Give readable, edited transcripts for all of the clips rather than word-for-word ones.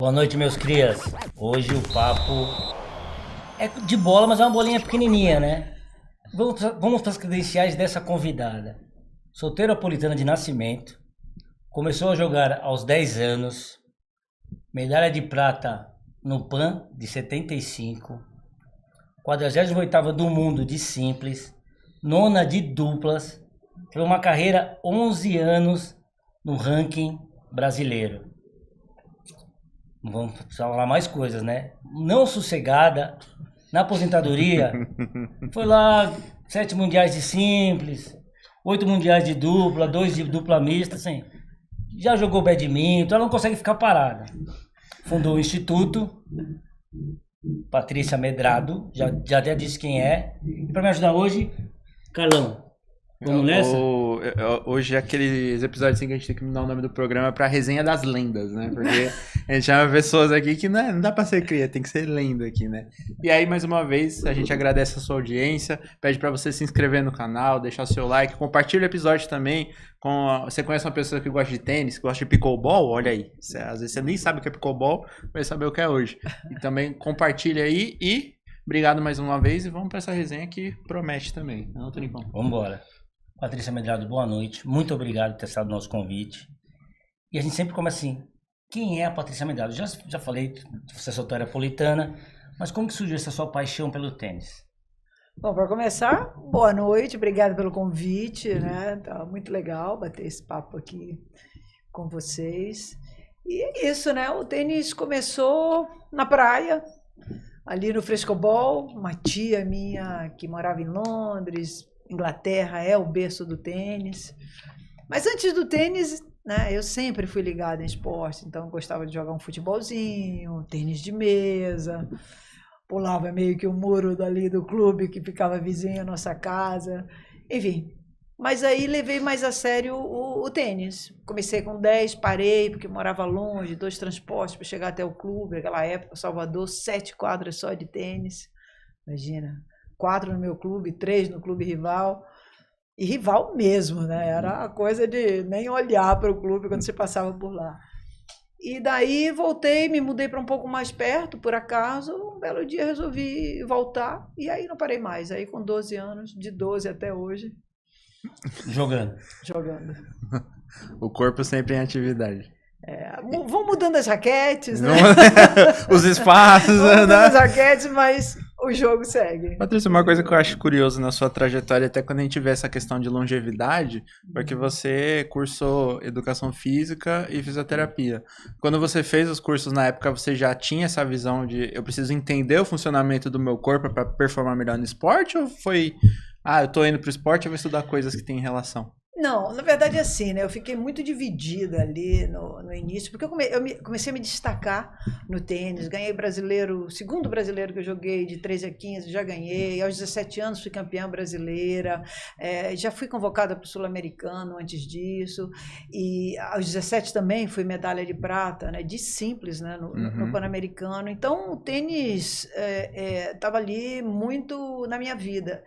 Boa noite, meus crias. Hoje o papo é de bola, mas é uma bolinha pequenininha, né? Vamos para as credenciais dessa convidada. Soteropolitana de nascimento, começou a jogar aos 10 anos, medalha de prata no PAN de 75, 48ª do mundo de simples, nona de duplas, teve uma carreira 11 anos no ranking brasileiro. Vamos falar mais coisas, né? Não sossegada, na aposentadoria, foi lá 7 mundiais de simples, 8 mundiais de dupla, 2 de dupla mista, assim. Já jogou badminton, ela não consegue ficar parada. Fundou o Instituto, Patrícia Medrado, já até disse quem é. E para me ajudar hoje, Carlão. Vamos nessa? Hoje é aqueles episódios assim que a gente tem que mudar o nome do programa pra resenha das lendas, né? Porque a gente chama pessoas aqui que não dá pra ser cria, tem que ser lenda aqui, né? E aí, mais uma vez, a gente agradece a sua audiência, pede pra você se inscrever no canal, deixar o seu like, compartilha o episódio também. Você conhece uma pessoa que gosta de tênis, que gosta de pickleball? Olha aí, às vezes você nem sabe o que é pickleball, vai saber o que é hoje. E também compartilha aí e obrigado mais uma vez e vamos pra essa resenha que promete também. Não, Tonicão? Vamos embora. Patrícia Medrado, boa noite. Muito obrigado por ter aceitado o nosso convite. E a gente sempre começa assim, quem é a Patrícia Medrado? Já falei que você é soteropolitana, mas como que surgiu essa sua paixão pelo tênis? Bom, para começar, boa noite, obrigado pelo convite, né? Tá muito legal bater esse papo aqui com vocês. E é isso, né? O tênis começou na praia, ali no frescobol, uma tia minha que morava em Londres, Inglaterra é o berço do tênis. Mas antes do tênis, né, eu sempre fui ligada em esporte, então eu gostava de jogar um futebolzinho, tênis de mesa, pulava meio que o muro dali do clube que ficava vizinho à nossa casa, enfim. Mas aí levei mais a sério o tênis. Comecei com 10, parei porque morava longe, 2 transportes para chegar até o clube, naquela época, Salvador, 7 quadras só de tênis, imagina. 4 no meu clube, 3 no clube rival, e rival mesmo, né? Era a coisa de nem olhar para o clube quando você passava por lá. E daí voltei, me mudei para um pouco mais perto, por acaso, um belo dia resolvi voltar, e aí não parei mais. Aí com 12 anos, de 12 até hoje. Jogando. O corpo sempre em atividade. Vão mudando as raquetes, né? Os espaços, vão mudando as raquetes, mas o jogo segue. Patrícia, uma coisa que eu acho curioso na sua trajetória, até quando a gente vê essa questão de longevidade, porque você cursou educação física e fisioterapia. Quando você fez os cursos na época, você já tinha essa visão de eu preciso entender o funcionamento do meu corpo para performar melhor no esporte? Ou foi, eu tô indo pro esporte, eu vou estudar coisas que têm relação? Não, na verdade é assim, né? Eu fiquei muito dividida ali no início, porque eu comecei a me destacar no tênis, ganhei brasileiro, segundo brasileiro que eu joguei de 13 a 15, já ganhei, aos 17 anos fui campeã brasileira, já fui convocada para o Sul-Americano antes disso, e aos 17 também fui medalha de prata, né? De simples, né? No Pan-Americano, então o tênis estava ali muito na minha vida.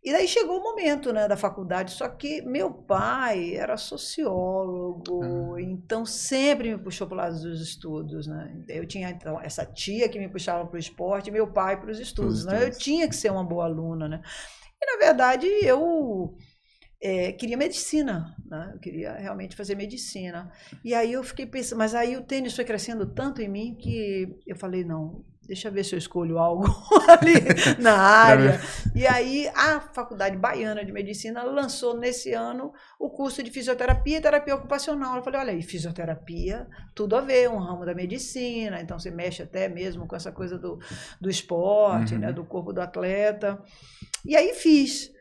E daí chegou o momento, né, da faculdade, só que meu pai era sociólogo, então sempre me puxou para o lado dos estudos, né? Eu tinha então essa tia que me puxava para o esporte e meu pai para os estudos, né? Eu tinha que ser uma boa aluna, né? E na verdade eu queria medicina, né? Eu queria realmente fazer medicina. E aí eu fiquei pensando, mas aí o tênis foi crescendo tanto em mim que eu falei, não, deixa eu ver se eu escolho algo ali na área. E aí a Faculdade Baiana de Medicina lançou nesse ano o curso de fisioterapia e terapia ocupacional. Eu falei, olha aí, fisioterapia, tudo a ver, um ramo da medicina, então você mexe até mesmo com essa coisa do esporte, né, do corpo do atleta. E aí fiz.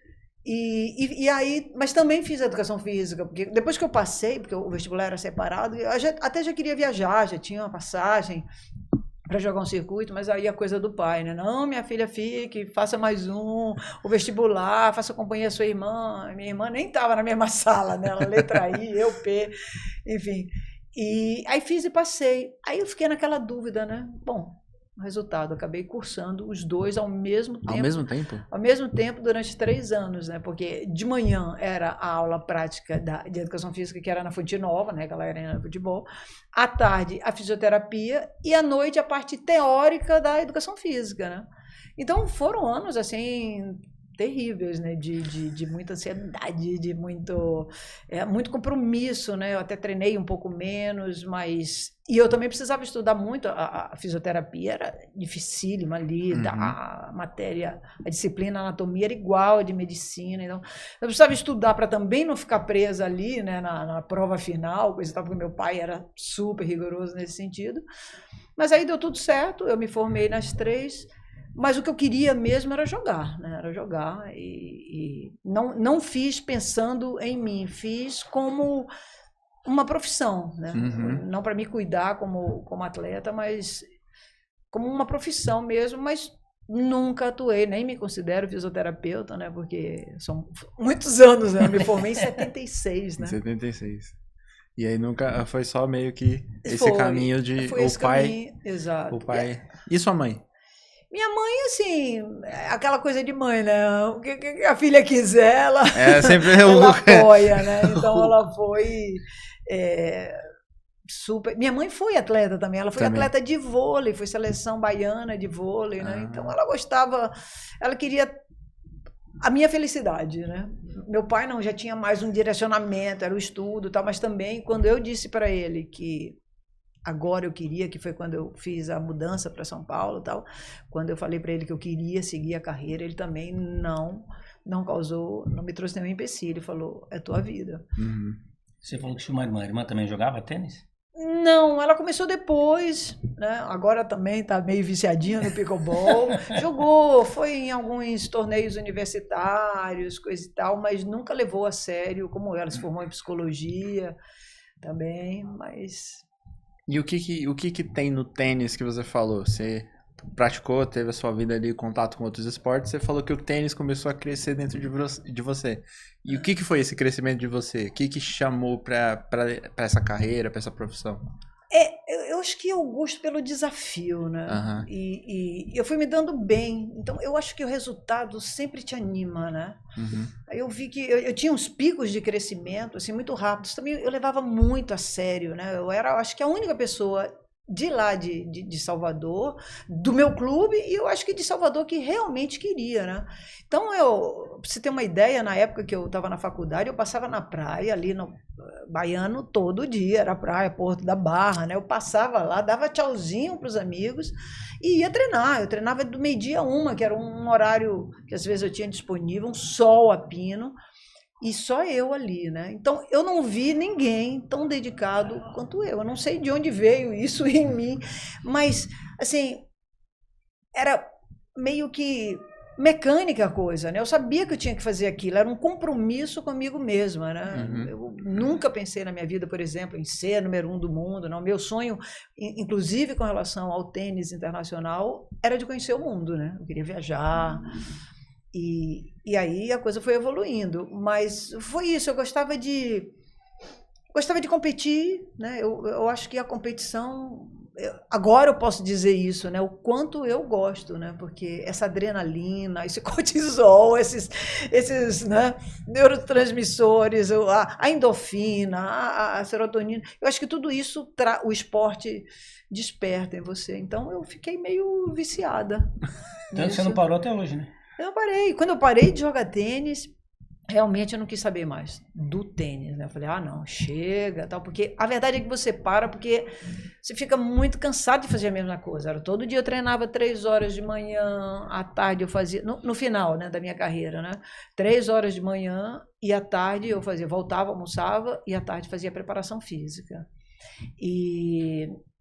E aí, mas também fiz educação física, porque depois que eu passei, porque o vestibular era separado, eu até já queria viajar, já tinha uma passagem para jogar um circuito, mas aí a coisa do pai, né? Não, minha filha, fique, faça mais o vestibular, faça companhia à sua irmã. Minha irmã nem estava na mesma sala, né? Ela letra I, eu P, enfim. E aí fiz e passei. Aí eu fiquei naquela dúvida, né? Bom, Resultado, acabei cursando os dois ao mesmo tempo. Ao mesmo tempo? Ao mesmo tempo, durante 3 anos, né? Porque de manhã era a aula prática de educação física, que era na Fonte Nova, né? Aquela arena de futebol. À tarde, a fisioterapia. E à noite, a parte teórica da educação física, né? Então, foram anos, assim, terríveis, né? De muita ansiedade, de muito compromisso, né? Eu até treinei um pouco menos, mas... E eu também precisava estudar muito, a fisioterapia era dificílima ali, a matéria, a disciplina, a anatomia era igual a de medicina, então eu precisava estudar para também não ficar presa ali, né, na prova final, coisa e tal, porque meu pai era super rigoroso nesse sentido. Mas aí deu tudo certo, eu me formei nas 3, mas o que eu queria mesmo era jogar, né? Era jogar e não fiz pensando em mim, fiz como uma profissão, né? Não para me cuidar como atleta, mas como uma profissão mesmo, mas nunca atuei, nem me considero fisioterapeuta, né? Porque são muitos anos, né? Eu me formei em 76, né? Em 76. E aí nunca foi só meio que esse caminho de o pai. Caminho, exato. O pai. E sua mãe? Minha mãe, assim, aquela coisa de mãe, né? O que a filha quiser, ela, sempre ela apoia, né? Então ela foi super... Minha mãe foi atleta também, ela foi atleta de vôlei, foi seleção baiana de vôlei, né? Então ela gostava, ela queria a minha felicidade, né? Meu pai não, já tinha mais um direcionamento, era o estudo e tal, mas também quando eu disse para ele que agora eu queria, que foi quando eu fiz a mudança para São Paulo e tal, quando eu falei para ele que eu queria seguir a carreira, ele também não me trouxe nenhum empecilho, ele falou, é tua vida. Você falou que sua irmã também jogava tênis? Não, ela começou depois, né? Agora também tá meio viciadinha no pickleball. Jogou, foi em alguns torneios universitários, coisa e tal, mas nunca levou a sério, como ela se formou em psicologia também, mas... E o que tem no tênis que você falou? Você praticou, teve a sua vida ali, contato com outros esportes, você falou que o tênis começou a crescer dentro de você. E o que foi esse crescimento de você? O que chamou para essa carreira, para essa profissão? Eu acho que eu gosto pelo desafio, né? Uhum. E eu fui me dando bem. Então, eu acho que o resultado sempre te anima, né? Uhum. Aí eu vi que eu tinha uns picos de crescimento, assim, muito rápidos. Também eu levava muito a sério, né? Eu era, acho que a única pessoa de lá de Salvador, do meu clube, e eu acho que de Salvador que realmente queria, né? Então, pra você ter uma ideia, na época que eu estava na faculdade, eu passava na praia, ali no Baiano, todo dia, era praia, Porto da Barra, né? Eu passava lá, dava tchauzinho para os amigos e ia treinar. Eu treinava do meio-dia a 1, que era um horário que às vezes eu tinha disponível, um sol a pino, e só eu ali, né? Então, eu não vi ninguém tão dedicado quanto eu. Eu não sei de onde veio isso em mim, mas, assim, era meio que mecânica a coisa, né? Eu sabia que eu tinha que fazer aquilo, era um compromisso comigo mesma, né? Uhum. Eu nunca pensei na minha vida, por exemplo, em ser número 1 do mundo, não. Meu sonho, inclusive com relação ao tênis internacional, era de conhecer o mundo, né? Eu queria viajar... E aí a coisa foi evoluindo, mas foi isso, eu gostava de competir, né? Eu acho que a competição, agora eu posso dizer isso, né? O quanto eu gosto, né? Porque essa adrenalina, esse cortisol, esses né? Neurotransmissores, a endorfina, a serotonina, eu acho que tudo isso o esporte desperta em você. Então eu fiquei meio viciada. Tanto você não parou até hoje, né? Eu não parei. Quando eu parei de jogar tênis, realmente eu não quis saber mais do tênis, né? Eu falei, não, chega, tal, porque a verdade é que você para porque você fica muito cansado de fazer a mesma coisa. Todo dia eu treinava 3 horas de manhã, à tarde eu fazia, no final, né, da minha carreira, né? 3 horas de manhã e à tarde eu fazia, voltava, almoçava e à tarde fazia preparação física.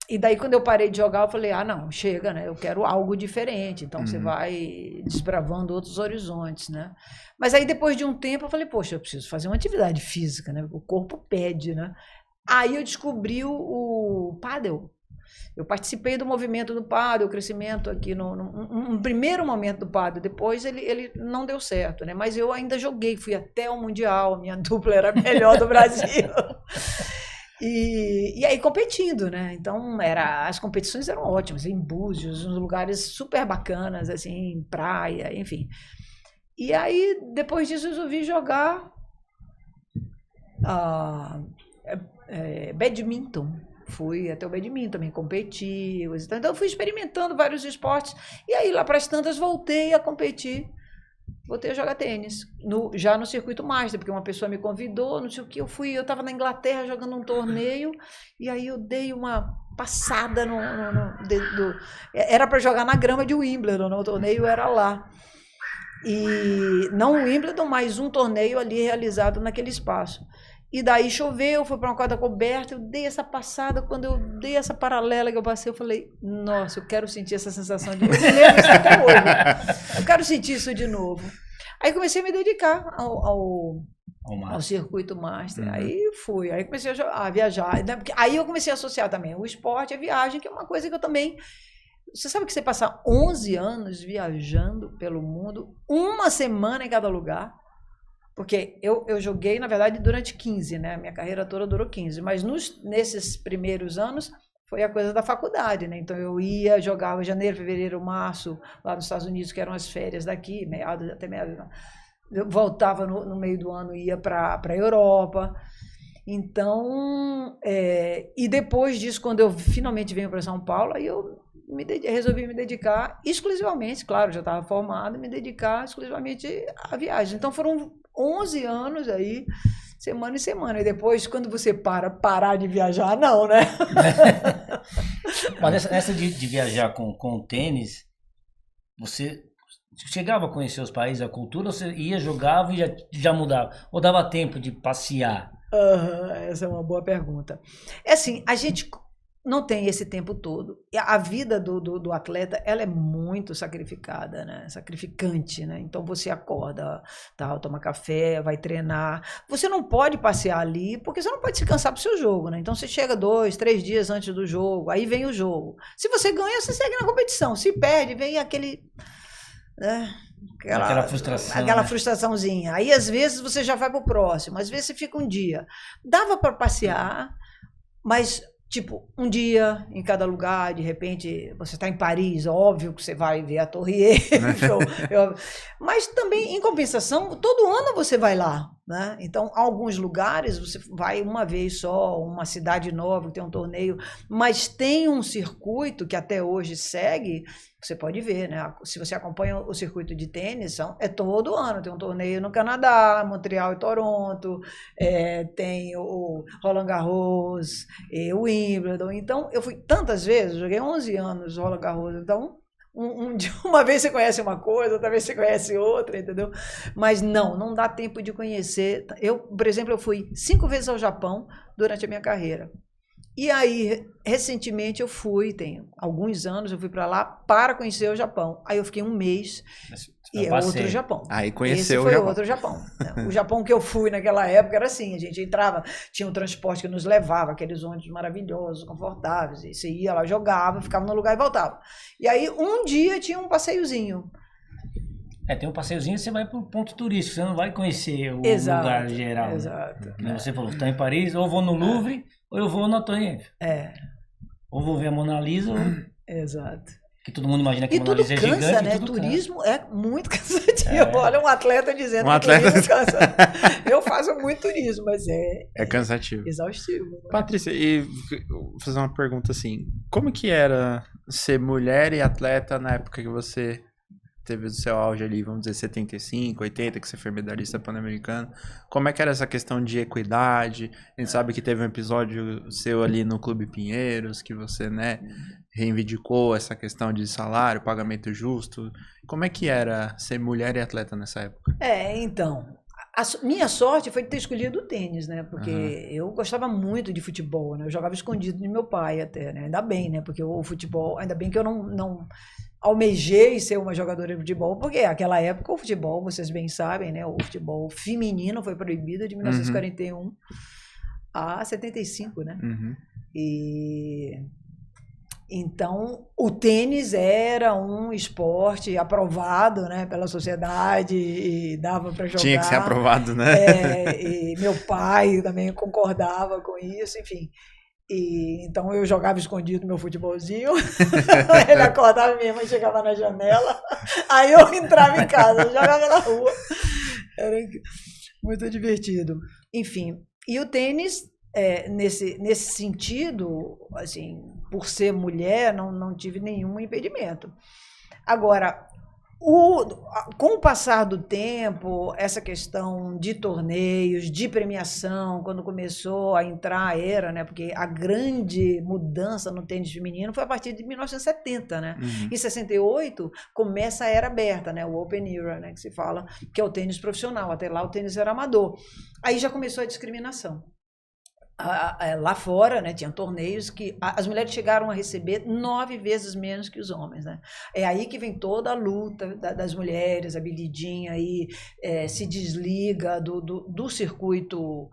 E daí, quando eu parei de jogar, eu falei, não, chega, né? Eu quero algo diferente. Então, você vai desbravando outros horizontes, né? Mas aí, depois de um tempo, eu falei, poxa, eu preciso fazer uma atividade física, né? O corpo pede, né? Aí eu descobri o pádel. Eu participei do movimento do pádel, o crescimento aqui no primeiro momento do pádel. Depois ele não deu certo, né? Mas eu ainda joguei, fui até o Mundial, a minha dupla era a melhor do Brasil. E aí competindo, né? Então as competições eram ótimas, em Búzios, uns lugares super bacanas, assim, praia, enfim. E aí, depois disso, eu resolvi jogar badminton. Fui até o badminton, também competi. Então, eu fui experimentando vários esportes. E aí, lá para as tantas, voltei a competir. Voltei a jogar tênis, já no circuito master, porque uma pessoa me convidou, não sei o que, eu estava na Inglaterra jogando um torneio, e aí eu dei uma passada era para jogar na grama de Wimbledon, o torneio era lá. E não o Wimbledon, mas um torneio ali realizado naquele espaço. E daí choveu, fui para uma quadra coberta, eu dei essa passada, quando eu dei essa paralela que eu passei, eu falei, nossa, eu quero sentir essa sensação de novo. Eu me lembro isso até hoje. Eu quero sentir isso de novo. Aí comecei a me dedicar ao circuito master. Aí fui, aí comecei a viajar. Aí eu comecei a associar também o esporte, a viagem, que é uma coisa que eu também... Você sabe que você passar 11 anos viajando pelo mundo, uma semana em cada lugar? Porque eu joguei, na verdade, durante 15, né? Minha carreira toda durou 15. Mas nesses primeiros anos, foi a coisa da faculdade, né? Então, eu jogava janeiro, fevereiro, março, lá nos Estados Unidos, que eram as férias daqui, até meados. Eu voltava no meio do ano, ia para a Europa. Então, e depois disso, quando eu finalmente venho para São Paulo, aí eu resolvi me dedicar exclusivamente, claro, já estava formado, me dedicar exclusivamente à viagem. Então, foram 11 anos aí, semana em semana. E depois, quando você parar de viajar, não, né? Mas nessa de viajar com o tênis, você chegava a conhecer os países, a cultura, ou você ia, jogava e já mudava? Ou dava tempo de passear? Essa é uma boa pergunta. É assim, a gente não tem esse tempo todo. A vida do atleta, ela é muito sacrificada, né? Sacrificante, né? Então você acorda, tal, toma café, vai treinar. Você não pode passear ali, porque você não pode se cansar pro seu jogo, né? Então você chega 2, 3 dias antes do jogo, aí vem o jogo. Se você ganha, você segue na competição. Se perde, vem aquele... Aquela frustração. Aquela frustraçãozinha. Aí, às vezes, você já vai pro próximo. Às vezes, você fica um dia. Dava para passear, mas... Tipo, um dia em cada lugar, de repente, você está em Paris, óbvio que você vai ver a Torre Eiffel. Mas também, em compensação, todo ano você vai lá, né? Então, alguns lugares você vai uma vez só, uma cidade nova que tem um torneio, mas tem um circuito que até hoje segue, você pode ver, né? Se você acompanha o circuito de tênis, é todo ano. Tem um torneio no Canadá, Montreal e Toronto, tem o Roland Garros, o Wimbledon. Então, eu fui tantas vezes, joguei 11 anos Roland Garros, então... uma vez você conhece uma coisa, outra vez você conhece outra, entendeu? Mas não dá tempo de conhecer. Eu, por exemplo, eu fui 5 vezes ao Japão durante a minha carreira. E aí, recentemente, tem alguns anos, eu fui para lá para conhecer o Japão. Aí eu fiquei um mês e é outro Japão. Aí conheceu o Japão. Outro Japão. O Japão que eu fui naquela época era assim, a gente entrava, tinha um transporte que nos levava, aqueles ônibus maravilhosos, confortáveis, e você ia lá, jogava, ficava no lugar e voltava. E aí, um dia tinha um passeiozinho. Tem um passeiozinho, você vai para o ponto turístico, você não vai conhecer o lugar geral. Exato. Né? Você falou, está em Paris, ou vou no Louvre, ou eu vou na Torre Eiffel. Ou vou ver a Mona Lisa, ou... Exato. Que todo mundo imagina que a Mona Lisa é gigante. Né? Turismo cansa. É muito cansativo. Olha, um atleta dizendo que turismo cansa. Eu faço muito turismo, mas é cansativo. Exaustivo. Patrícia, e vou fazer uma pergunta assim. Como que era ser mulher e atleta na época que você teve o seu auge ali, vamos dizer, 75, 80, que você foi medalhista pan-americano? Como é que era essa questão de equidade? A gente sabe que teve um episódio seu ali no Clube Pinheiros, que você, né, reivindicou essa questão de salário, pagamento justo. Como é que era ser mulher e atleta nessa época? Então, a minha sorte foi de ter escolhido o tênis, né? Porque eu gostava muito de futebol, né? Eu jogava escondido de meu pai até, né? Ainda bem, né? Porque o futebol, ainda bem que eu não almejei ser uma jogadora de futebol, porque naquela época o futebol, vocês bem sabem, né? O futebol feminino foi proibido de 1941 a 75, né? Então, o tênis era um esporte aprovado, né, pela sociedade e dava para jogar. Tinha que ser aprovado, né? E meu pai também concordava com isso, enfim. E, então eu jogava escondido meu futebolzinho, ele acordava, minha mãe chegava na janela, aí eu entrava em casa, jogava na rua. Era muito divertido. Enfim, e o tênis, nesse sentido, assim, por ser mulher, não tive nenhum impedimento. Agora, com o passar do tempo, essa questão de torneios, de premiação, quando começou a entrar a era, né? Porque a grande mudança no tênis feminino foi a partir de 1970, né? Em 68 começa a era aberta, né? O Open Era, né? Que se fala, que é o tênis profissional. Até lá o tênis era amador. Aí já começou a discriminação. Lá fora, né, tinha torneios que as mulheres chegaram a receber 9 vezes menos que os homens, né? É aí que vem toda a luta das mulheres, a Billie Jean aí se desliga do circuito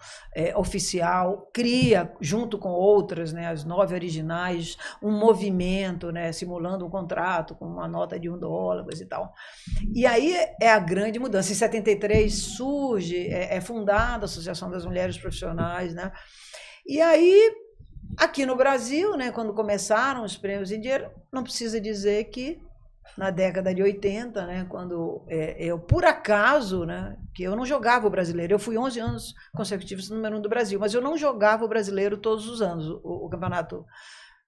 oficial, cria, junto com outras, né, as 9 originais, um movimento, né, simulando um contrato com uma nota de $1, coisa e tal. E aí é a grande mudança. Em 73 surge, é fundada a Associação das Mulheres Profissionais, né? E aí, aqui no Brasil, né, quando começaram os prêmios em dinheiro, não precisa dizer que na década de 80, né, quando eu, por acaso, né, que eu não jogava o brasileiro, eu fui 11 anos consecutivos número 1 do Brasil, mas eu não jogava o brasileiro todos os anos, o campeonato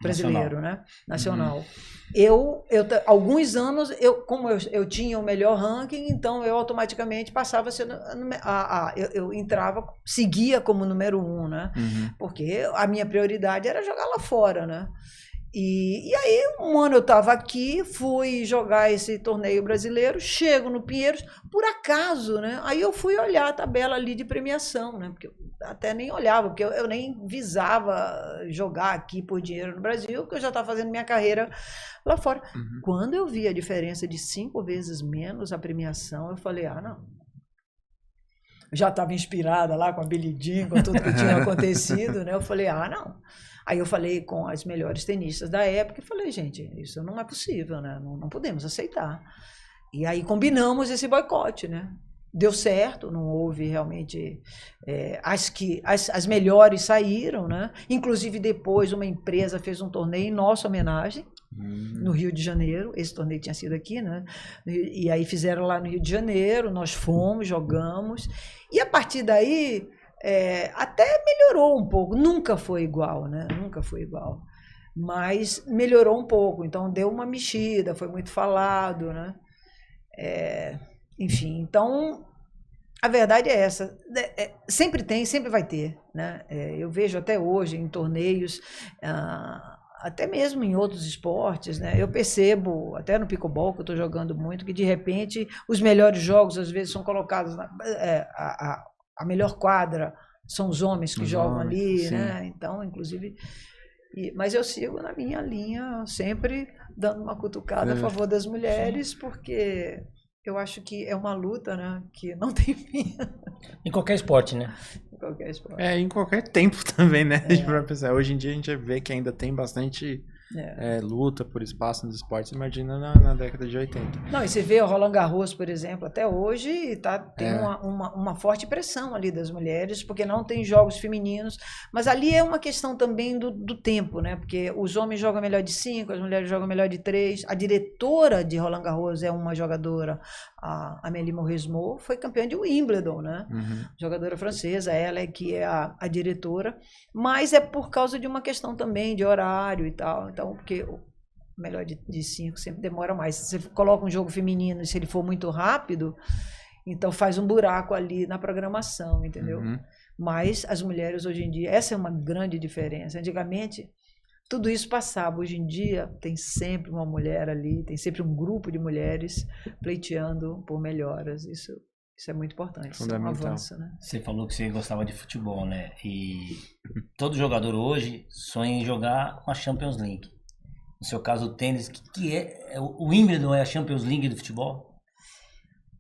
brasileiro, né, nacional. Alguns anos, como eu tinha o melhor ranking, então eu automaticamente passava a ser, eu entrava, seguia como número 1, né, porque a minha prioridade era jogar lá fora, né. E aí, um ano eu estava aqui, fui jogar esse torneio brasileiro, chego no Pinheiros, por acaso, né? Aí eu fui olhar a tabela ali de premiação, né? Porque eu até nem olhava, porque eu nem visava jogar aqui por dinheiro no Brasil, porque eu já estava fazendo minha carreira lá fora. Quando eu vi a diferença de 5 vezes menos a premiação, eu falei, não. Já estava inspirada lá com a Billie Jean, com tudo que tinha acontecido, né? Eu falei, não. Aí eu falei com as melhores tenistas da época e falei, gente, isso não é possível, né? Não podemos aceitar. E aí combinamos esse boicote, né? Deu certo, não houve realmente... as melhores saíram, né? Inclusive depois uma empresa fez um torneio em nossa homenagem, no Rio de Janeiro. Esse torneio tinha sido aqui, né? E aí fizeram lá no Rio de Janeiro, nós fomos, jogamos. E a partir daí... até melhorou um pouco, nunca foi igual, né? Nunca foi igual, mas melhorou um pouco, então deu uma mexida, foi muito falado, né? Enfim, então a verdade é essa, sempre tem, sempre vai ter, né? Eu vejo até hoje em torneios, até mesmo em outros esportes, né? Eu percebo, até no pickleball, que eu estou jogando muito, que de repente os melhores jogos às vezes são colocados a melhor quadra são os homens que jogam ali, sim, né? Então, inclusive... mas eu sigo na minha linha, sempre dando uma cutucada a favor das mulheres, porque eu acho que é uma luta, né, que não tem fim. Em qualquer esporte, né? Em qualquer esporte. Em qualquer tempo também, né? Hoje em dia a gente vê que ainda tem bastante... luta por espaço nos esportes, imagina na década de 80. Não, e você vê o Roland Garros, por exemplo, até hoje tem uma forte pressão ali das mulheres, porque não tem jogos femininos, mas ali é uma questão também do tempo, né? Porque os homens jogam melhor de 5, as mulheres jogam melhor de 3. A diretora de Roland Garros é uma jogadora, a Amélie Mauresmo, foi campeã de Wimbledon, né? Jogadora francesa, ela que é a diretora, mas é por causa de uma questão também de horário e tal. Então, porque o melhor de 5 sempre demora mais. Se você coloca um jogo feminino e se ele for muito rápido, então faz um buraco ali na programação, entendeu? Mas as mulheres hoje em dia, essa é uma grande diferença. Antigamente, tudo isso passava. Hoje em dia, tem sempre uma mulher ali, tem sempre um grupo de mulheres pleiteando por melhoras. Isso é muito importante, isso é um avanço, né? Você falou que você gostava de futebol, né? E todo jogador hoje sonha em jogar com a Champions League. No seu caso, o tênis, que é o Wimbledon é a Champions League do futebol?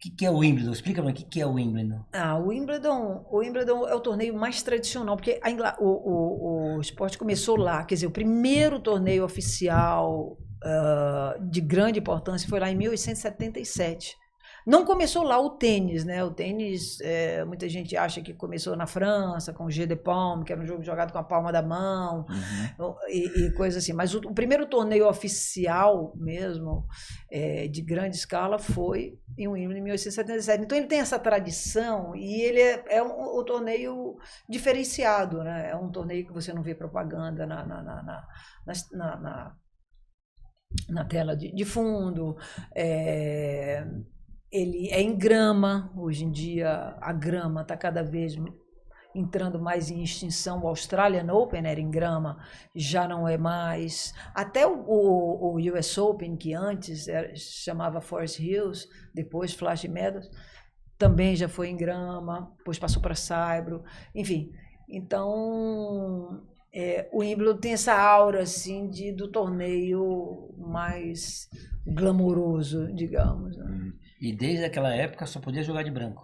que é o Wimbledon? Explica pra mim o que é o Wimbledon. O Wimbledon é o torneio mais tradicional, porque o esporte começou lá, quer dizer, o primeiro torneio oficial de grande importância foi lá em 1877. Não começou lá o tênis, né? O tênis, muita gente acha que começou na França, com o jeu de paume, que era um jogo jogado com a palma da mão, e coisa assim. Mas o primeiro torneio oficial mesmo, de grande escala, foi em Wimbledon, em 1877. Então ele tem essa tradição e ele é um torneio diferenciado, né? É um torneio que você não vê propaganda na tela de fundo. Ele é em grama. Hoje em dia a grama está cada vez entrando mais em extinção. O Australian Open era em grama, já não é mais. Até o US Open, que antes chamava Forest Hills, depois Flash Meadows, também já foi em grama, depois passou para saibro, enfim. Então o Wimbledon tem essa aura assim, do torneio mais glamouroso, digamos, né? E desde aquela época só podia jogar de branco.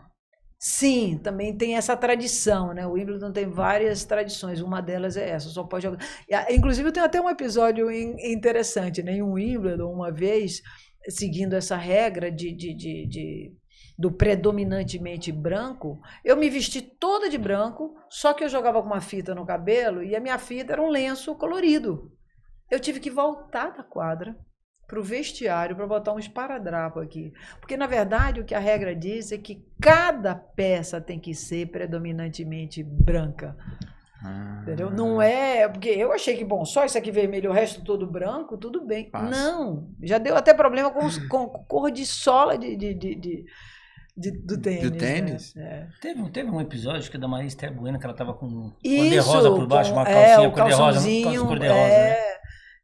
Sim, também tem essa tradição, né? O Wimbledon tem várias tradições, uma delas é essa, só pode jogar. Inclusive, eu tenho até um episódio interessante, né? Em Wimbledon, uma vez, seguindo essa regra do predominantemente branco, eu me vesti toda de branco, só que eu jogava com uma fita no cabelo e a minha fita era um lenço colorido. Eu tive que voltar da quadra para o vestiário para botar um esparadrapo aqui. Porque, na verdade, o que a regra diz é que cada peça tem que ser predominantemente branca. Entendeu? Não é... Porque eu achei que, bom, só isso aqui vermelho, o resto todo branco, tudo bem. Passa. Não, já deu até problema com cor de sola do tênis. Do tênis? Né? Teve um episódio que é da Maria Esther Bueno, que ela tava com cor-de-rosa cor-de-rosa por baixo, uma calcinha cor-de-rosa. Né?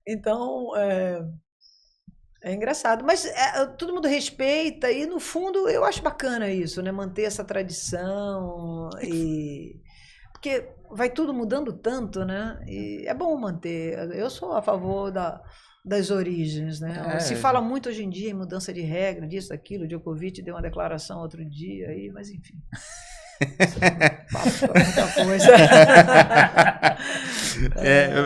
Então, é engraçado. Mas todo mundo respeita e, no fundo, eu acho bacana isso, né? Manter essa tradição porque vai tudo mudando tanto, né? E é bom manter. Eu sou a favor das origens, né? Se fala muito hoje em dia em mudança de regra, disso, daquilo. Djokovic deu uma declaração outro dia aí, mas enfim. Fala muita coisa.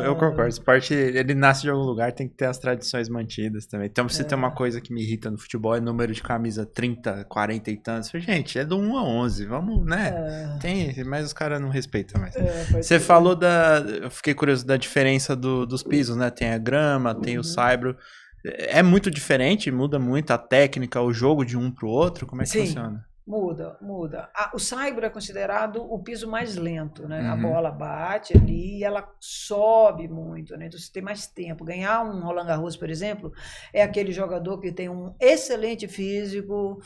Eu concordo. O esporte, ele nasce de algum lugar, tem que ter as tradições mantidas também. Então, se tem uma coisa que me irrita no futebol, é número de camisa 30, 40 e tantos. Gente, é do 1 a 11, vamos, né? Mas os caras não respeitam mais. Você falou eu fiquei curioso da diferença dos pisos, né? Tem a grama, tem o saibro. É muito diferente, muda muito a técnica, o jogo de um pro outro? Como é que funciona? Muda. O saibro é considerado o piso mais lento, né? A bola bate ali e ela sobe muito, né? Então você tem mais tempo. Ganhar um Roland Garros, por exemplo, é aquele jogador que tem um excelente físico,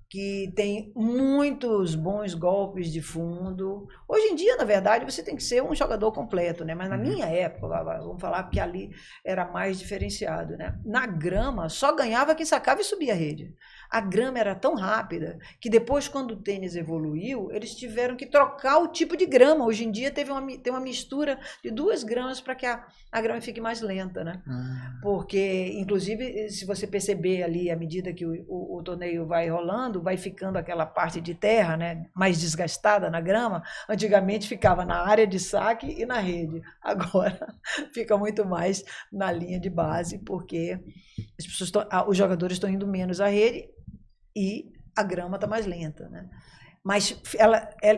que tem muitos bons golpes de fundo. Hoje em dia, na verdade, você tem que ser um jogador completo, né? Mas na minha época, vamos falar que ali era mais diferenciado, né? Na grama, só ganhava quem sacava e subia a rede. A grama era tão rápida que depois, quando o tênis evoluiu, eles tiveram que trocar o tipo de grama. Hoje em dia tem uma mistura de 2 gramas para que a grama fique mais lenta, né? Porque, inclusive, se você perceber ali, à medida que o torneio vai rolando, vai ficando aquela parte de terra, né, mais desgastada na grama. Antigamente ficava na área de saque e na rede. Agora fica muito mais na linha de base, porque os jogadores estão indo menos à rede e a grama está mais lenta, né? Mas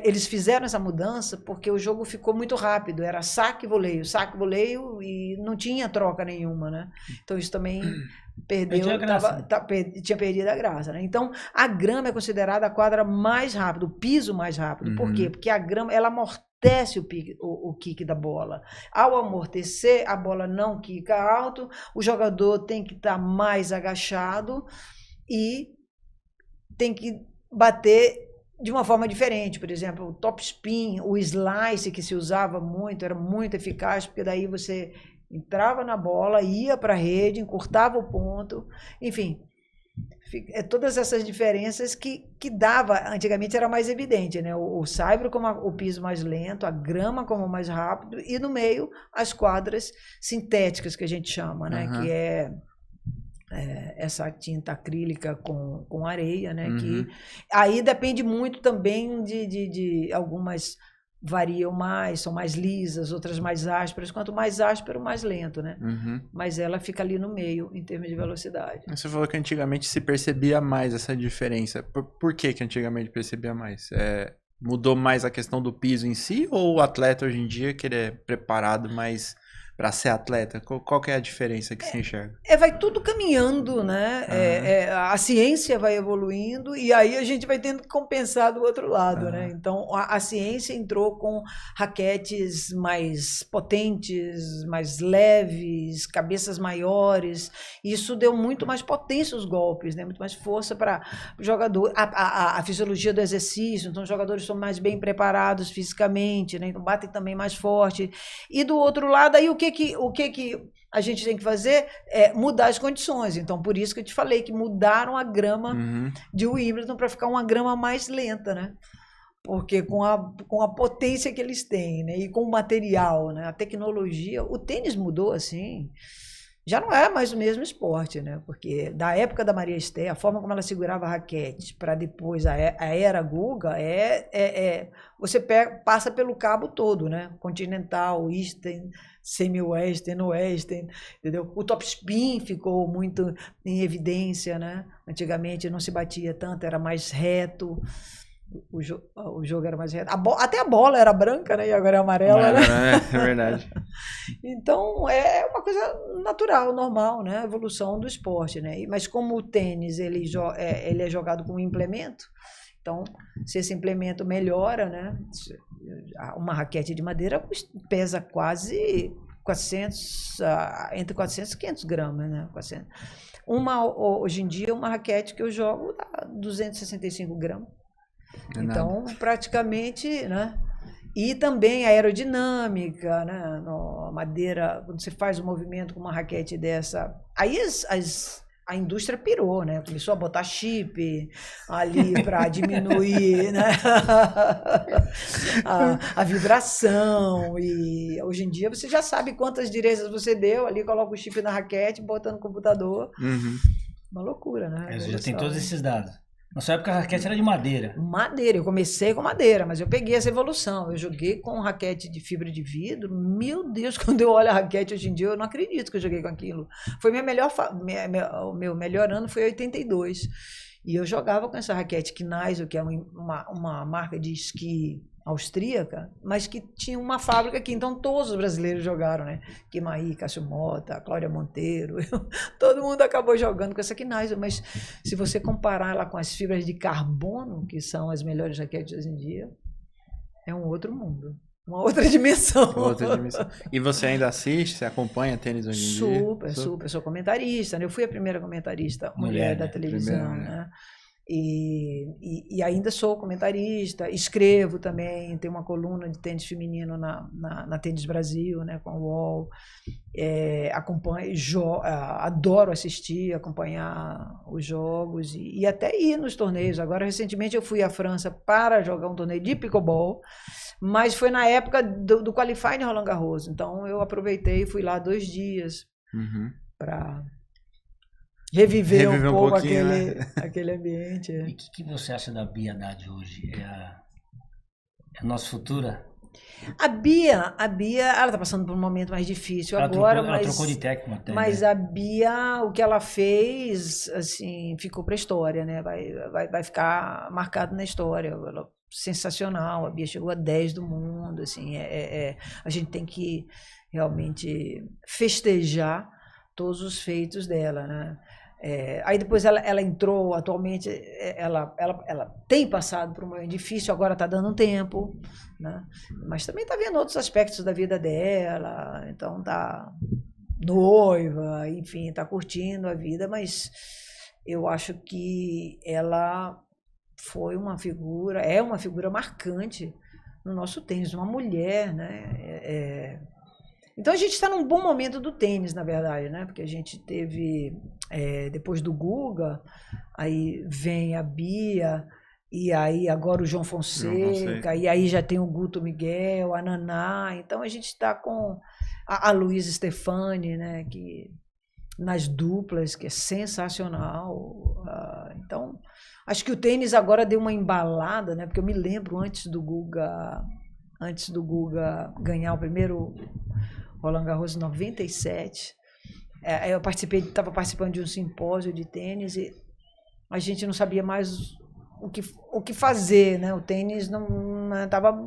eles fizeram essa mudança porque o jogo ficou muito rápido, era saque e voleio e não tinha troca nenhuma, né? Então isso também tinha perdido a graça, né? Então a grama é considerada a quadra mais rápida, o piso mais rápido. Por quê? Porque a grama ela amortece o kick da bola. Ao amortecer, a bola não quica alto, o jogador tem que estar mais agachado e tem que bater de uma forma diferente. Por exemplo, o top spin, o slice que se usava muito, era muito eficaz, porque daí você entrava na bola, ia para a rede, encurtava o ponto, enfim, todas essas diferenças que dava, antigamente era mais evidente, né? O saibro como o piso mais lento, a grama como mais rápido, e no meio as quadras sintéticas que a gente chama, né? Que é essa tinta acrílica com areia, né? Uhum. Que aí depende muito também de algumas variam mais, são mais lisas, outras mais ásperas. Quanto mais áspero, mais lento, né? Uhum. Mas ela fica ali no meio em termos de velocidade. Você falou que antigamente se percebia mais essa diferença. Por que que antigamente percebia mais? Mudou mais a questão do piso em si ou o atleta hoje em dia que ele é preparado mais para ser atleta? Qual que é a diferença que se enxerga? Vai tudo caminhando, né? A ciência vai evoluindo e aí a gente vai tendo que compensar do outro lado, né? Então a ciência entrou com raquetes mais potentes, mais leves, cabeças maiores. Isso deu muito mais potência aos golpes, né? Muito mais força para o jogador. A fisiologia do exercício, então os jogadores são mais bem preparados fisicamente, né? Então batem também mais forte. E do outro lado, aí o que a gente tem que fazer é mudar as condições. Então, por isso que eu te falei que mudaram a grama de Wimbledon para ficar uma grama mais lenta, né? Porque com a potência que eles têm, né? E com o material, né? A tecnologia, o tênis mudou assim. Já não é mais o mesmo esporte, né? Porque da época da Maria Esther, a forma como ela segurava a raquete para depois a era Guga você passa pelo cabo todo, né? Continental, Eastern, semi-western, western, entendeu? O topspin ficou muito em evidência, né? Antigamente não se batia tanto, era mais reto. O jogo era mais reto. Até a bola era branca, né? E agora é amarela, né? É verdade. Então, é uma coisa natural, normal, né? A evolução do esporte, né? Mas como o tênis, ele é jogado com um implemento, então, se esse implemento melhora, né? Uma raquete de madeira pesa quase 400, entre 400 e 500 gramas, né? 400. Hoje em dia, uma raquete que eu jogo dá 265 gramas. Então, praticamente, né? E também a aerodinâmica, né? A madeira, quando você faz um movimento com uma raquete dessa, aí a indústria pirou, né? Começou a botar chip ali para diminuir, né? a vibração. E hoje em dia você já sabe quantas direções você deu ali, coloca o chip na raquete, bota no computador. Uma loucura, né? Já tem todos esses dados. Na sua época a raquete era de madeira. Madeira, eu comecei com madeira, mas eu peguei essa evolução. Eu joguei com raquete de fibra de vidro. Meu Deus, quando eu olho a raquete hoje em dia, eu não acredito que eu joguei com aquilo. Foi o meu melhor ano foi 82. E eu jogava com essa raquete Kneisel, que é uma marca de esqui austríaca, mas que tinha uma fábrica aqui, então todos os brasileiros jogaram, né? Kimaí, Cássio Mota, Cláudia Monteiro, todo mundo acabou jogando com essa Kneisel, mas se você comparar ela com as fibras de carbono, que são as melhores raquetes hoje em dia, é um outro mundo. Uma outra dimensão. E você ainda assiste? Você acompanha tênis hoje em dia? Super. Sou comentarista, né? Eu fui a primeira comentarista mulher da televisão, né? E ainda sou comentarista, escrevo também, tenho uma coluna de tênis feminino na Tênis Brasil, né, com o UOL, acompanho, adoro assistir, acompanhar os jogos e até ir nos torneios. Agora, recentemente, eu fui à França para jogar um torneio de pickleball, mas foi na época do Qualifying Roland Garros, então eu aproveitei e fui lá 2 dias para reviver um pouco aquele ambiente. E o que você acha da Bia Haddad hoje? É a nossa futura? A Bia, ela está passando por um momento mais difícil agora, ela trocou de técnico até, mas né? a Bia, o que ela fez, assim, ficou para a história, né? Vai ficar marcado na história. Ela, sensacional, a Bia chegou a 10 do mundo, assim, a gente tem que realmente festejar todos os feitos dela, né? Aí depois ela entrou, atualmente ela tem passado por um momento difícil, agora está dando um tempo, né? Mas também está vendo outros aspectos da vida dela, então está noiva, enfim, está curtindo a vida, mas eu acho que ela é uma figura marcante no nosso tênis, uma mulher, né? Então a gente está num bom momento do tênis, na verdade, né? Porque a gente teve, depois do Guga, aí vem a Bia, e aí agora o João Fonseca, e aí já tem o Guto Miguel, a Naná. Então a gente está com a Luísa Stefani, né? Que nas duplas, que é sensacional. Então, acho que o tênis agora deu uma embalada, né? Porque eu me lembro antes do Guga ganhar o primeiro Roland Garros em 97. Eu estava participando de um simpósio de tênis e a gente não sabia mais o que fazer, né? O tênis não estava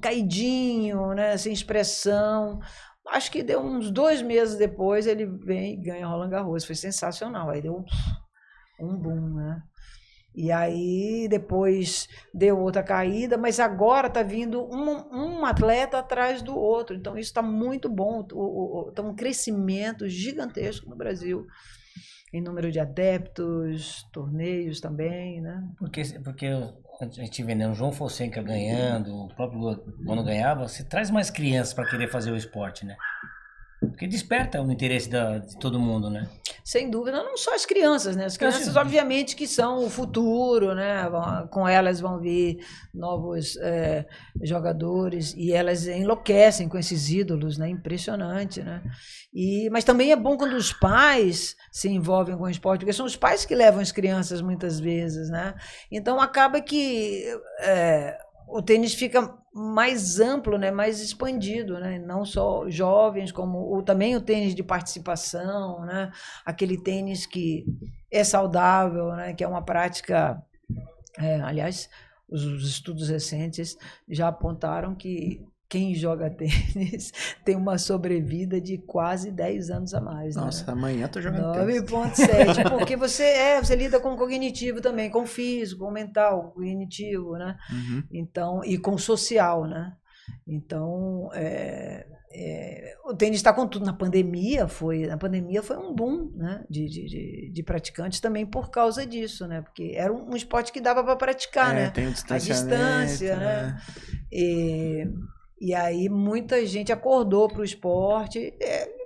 caidinho, né? Sem expressão. Acho que deu uns 2 meses depois ele vem e ganha Roland Garros. Foi sensacional. Aí deu um boom, né? E aí depois deu outra caída, mas agora está vindo um atleta atrás do outro. Então isso está muito bom. Está um crescimento gigantesco no Brasil, em número de adeptos, torneios também, né? Porque a gente vendo o João Fonseca ganhando, o próprio Lula, quando ganhava, você traz mais crianças para querer fazer o esporte, né? Porque desperta o interesse de todo mundo, né? Sem dúvida, não só as crianças, né? As crianças, obviamente, que são o futuro, né? Com elas vão vir novos jogadores e elas enlouquecem com esses ídolos, né? Impressionante, né? Mas também é bom quando os pais se envolvem com o esporte, porque são os pais que levam as crianças muitas vezes, né? Então acaba que o tênis fica mais amplo, né, mais expandido, né, não só jovens, como também o tênis de participação, né, aquele tênis que é saudável, né, que é uma prática, aliás, os estudos recentes já apontaram que quem joga tênis tem uma sobrevida de quase 10 anos a mais. Nossa, né? amanhã eu tô jogando tênis. 9,7, porque você lida com o cognitivo também, com o físico, com o mental, com o cognitivo, né? Uhum. Então, e com o social, né? Então, o tênis está com tudo. Na pandemia foi um boom, né? de praticantes também por causa disso, né? Porque era um esporte que dava para praticar, né? Tem o a distanciamento, distância, né? E aí muita gente acordou para o esporte,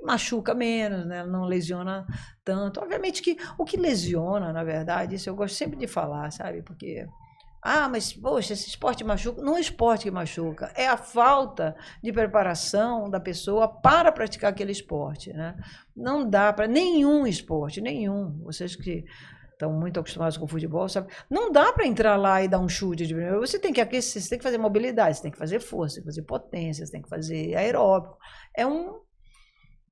machuca menos, né? Não lesiona tanto. Obviamente que o que lesiona, na verdade, isso eu gosto sempre de falar, sabe? Porque, mas, poxa, esse esporte machuca. Não é o esporte que machuca, é a falta de preparação da pessoa para praticar aquele esporte, né? Não dá para nenhum esporte, nenhum. Vocês que estão muito acostumados com o futebol, sabe? Não dá para entrar lá e dar um chute de primeira. Você tem que aquecer, você tem que fazer mobilidade, você tem que fazer força, você tem que fazer potência, você tem que fazer aeróbico. É um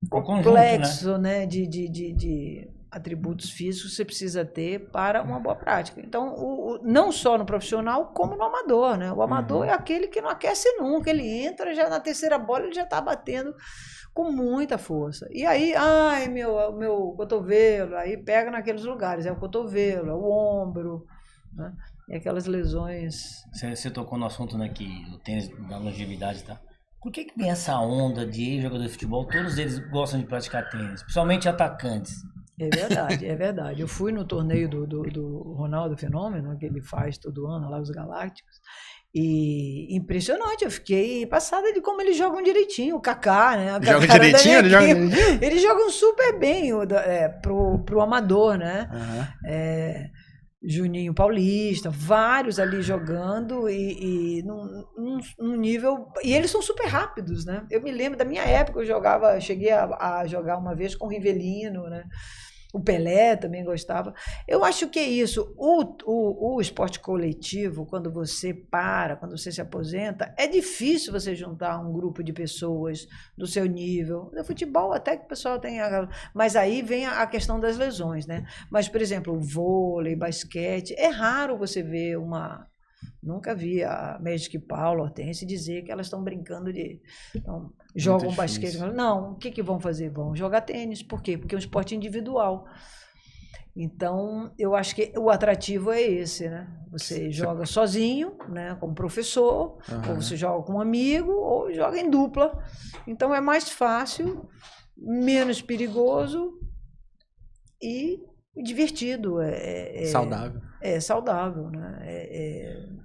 complexo, conjunto, né? de atributos físicos que você precisa ter para uma boa prática. Então, não só no profissional, como no amador, né? O amador é aquele que não aquece nunca, ele entra, já na terceira bola ele já está batendo com muita força. E aí, meu cotovelo, aí pega naqueles lugares, é o cotovelo, é o ombro, né? E aquelas lesões. Você tocou no assunto, né, que o tênis da longevidade, tá? Por que vem essa onda de jogador de futebol? Todos eles gostam de praticar tênis, principalmente atacantes. É verdade, é verdade. Eu fui no torneio do Ronaldo Fenômeno, que ele faz todo ano lá, os Galácticos, e impressionante, eu fiquei passada de como eles jogam direitinho, o Kaká, né? Joga direitinho? Eles jogam super bem pro amador, né? Uhum. Juninho Paulista, vários ali jogando e num nível... E eles são super rápidos, né? Eu me lembro da minha época, cheguei a jogar uma vez com o Rivelino, né? O Pelé também gostava. Eu acho que é isso. O esporte coletivo, quando você se aposenta, é difícil você juntar um grupo de pessoas do seu nível. No futebol até que o pessoal tem... Mas aí vem a questão das lesões, né? Mas, por exemplo, o vôlei, basquete, é raro você ver Nunca vi a Magic Paula, Hortense dizer que elas estão brincando Então, jogam basquete. Não, o que vão fazer? Vão jogar tênis. Por quê? Porque é um esporte individual. Então, eu acho que o atrativo é esse, né? Você joga sozinho, né, como professor, ou você joga com um amigo, ou joga em dupla. Então, é mais fácil, menos perigoso e divertido. Saudável. É saudável, né?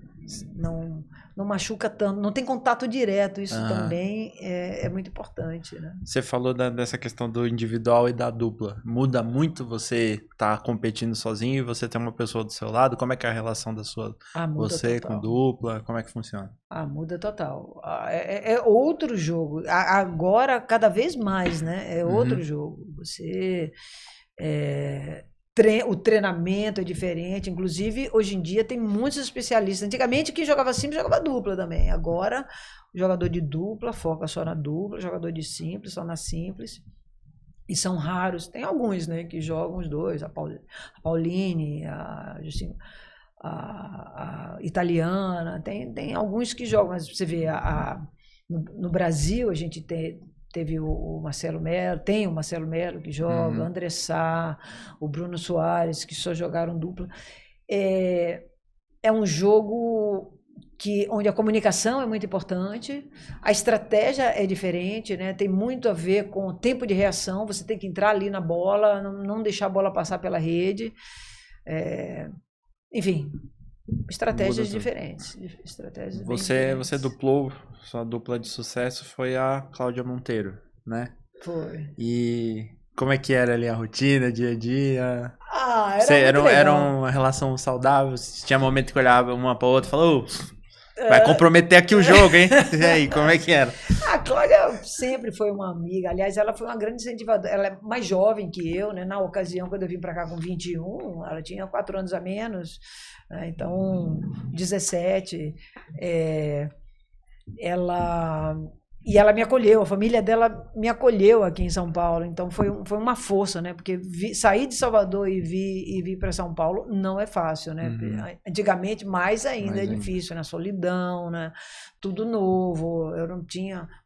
não machuca tanto, não tem contato direto, isso Aham. também é muito importante, né? Você falou dessa questão do individual e da dupla. Muda muito você tá competindo sozinho e você tem uma pessoa do seu lado? Como é que é a relação da sua, Muda você total. com dupla? Como é que funciona? Muda total. É outro jogo. Agora, cada vez mais, né? É outro jogo. Você... o treinamento é diferente. Inclusive, hoje em dia, tem muitos especialistas. Antigamente, quem jogava simples jogava dupla também. Agora, o jogador de dupla foca só na dupla, o jogador de simples só na simples. E são raros. Tem alguns, né, que jogam os dois. A Pauline, a Justina, a italiana. Tem alguns que jogam. Mas você vê, no Brasil, a gente teve o Marcelo Melo, tem o Marcelo Melo que joga, André Sá, o Bruno Soares, que só jogaram dupla. É um jogo onde a comunicação é muito importante, a estratégia é diferente, né? Tem muito a ver com o tempo de reação, você tem que entrar ali na bola, não deixar a bola passar pela rede. Enfim, estratégias diferentes. Você duplou, sua dupla de sucesso foi a Cláudia Monteiro, né? Foi. E como é que era ali a rotina, dia a dia? Era uma relação saudável? Tinha momento que olhava uma pra outra e falava, vai comprometer aqui o jogo, hein? E aí, como é que era? A Cláudia sempre foi uma amiga. Aliás, ela foi uma grande incentivadora. Ela é mais jovem que eu, né? Na ocasião, quando eu vim para cá com 21, ela tinha 4 anos a menos. Né? Então, 17. E ela me acolheu, a família dela me acolheu aqui em São Paulo, então foi uma força, né? Porque sair de Salvador e vir para São Paulo não é fácil, né? Antigamente, mais ainda é difícil, né? Solidão, né? Tudo novo, eu não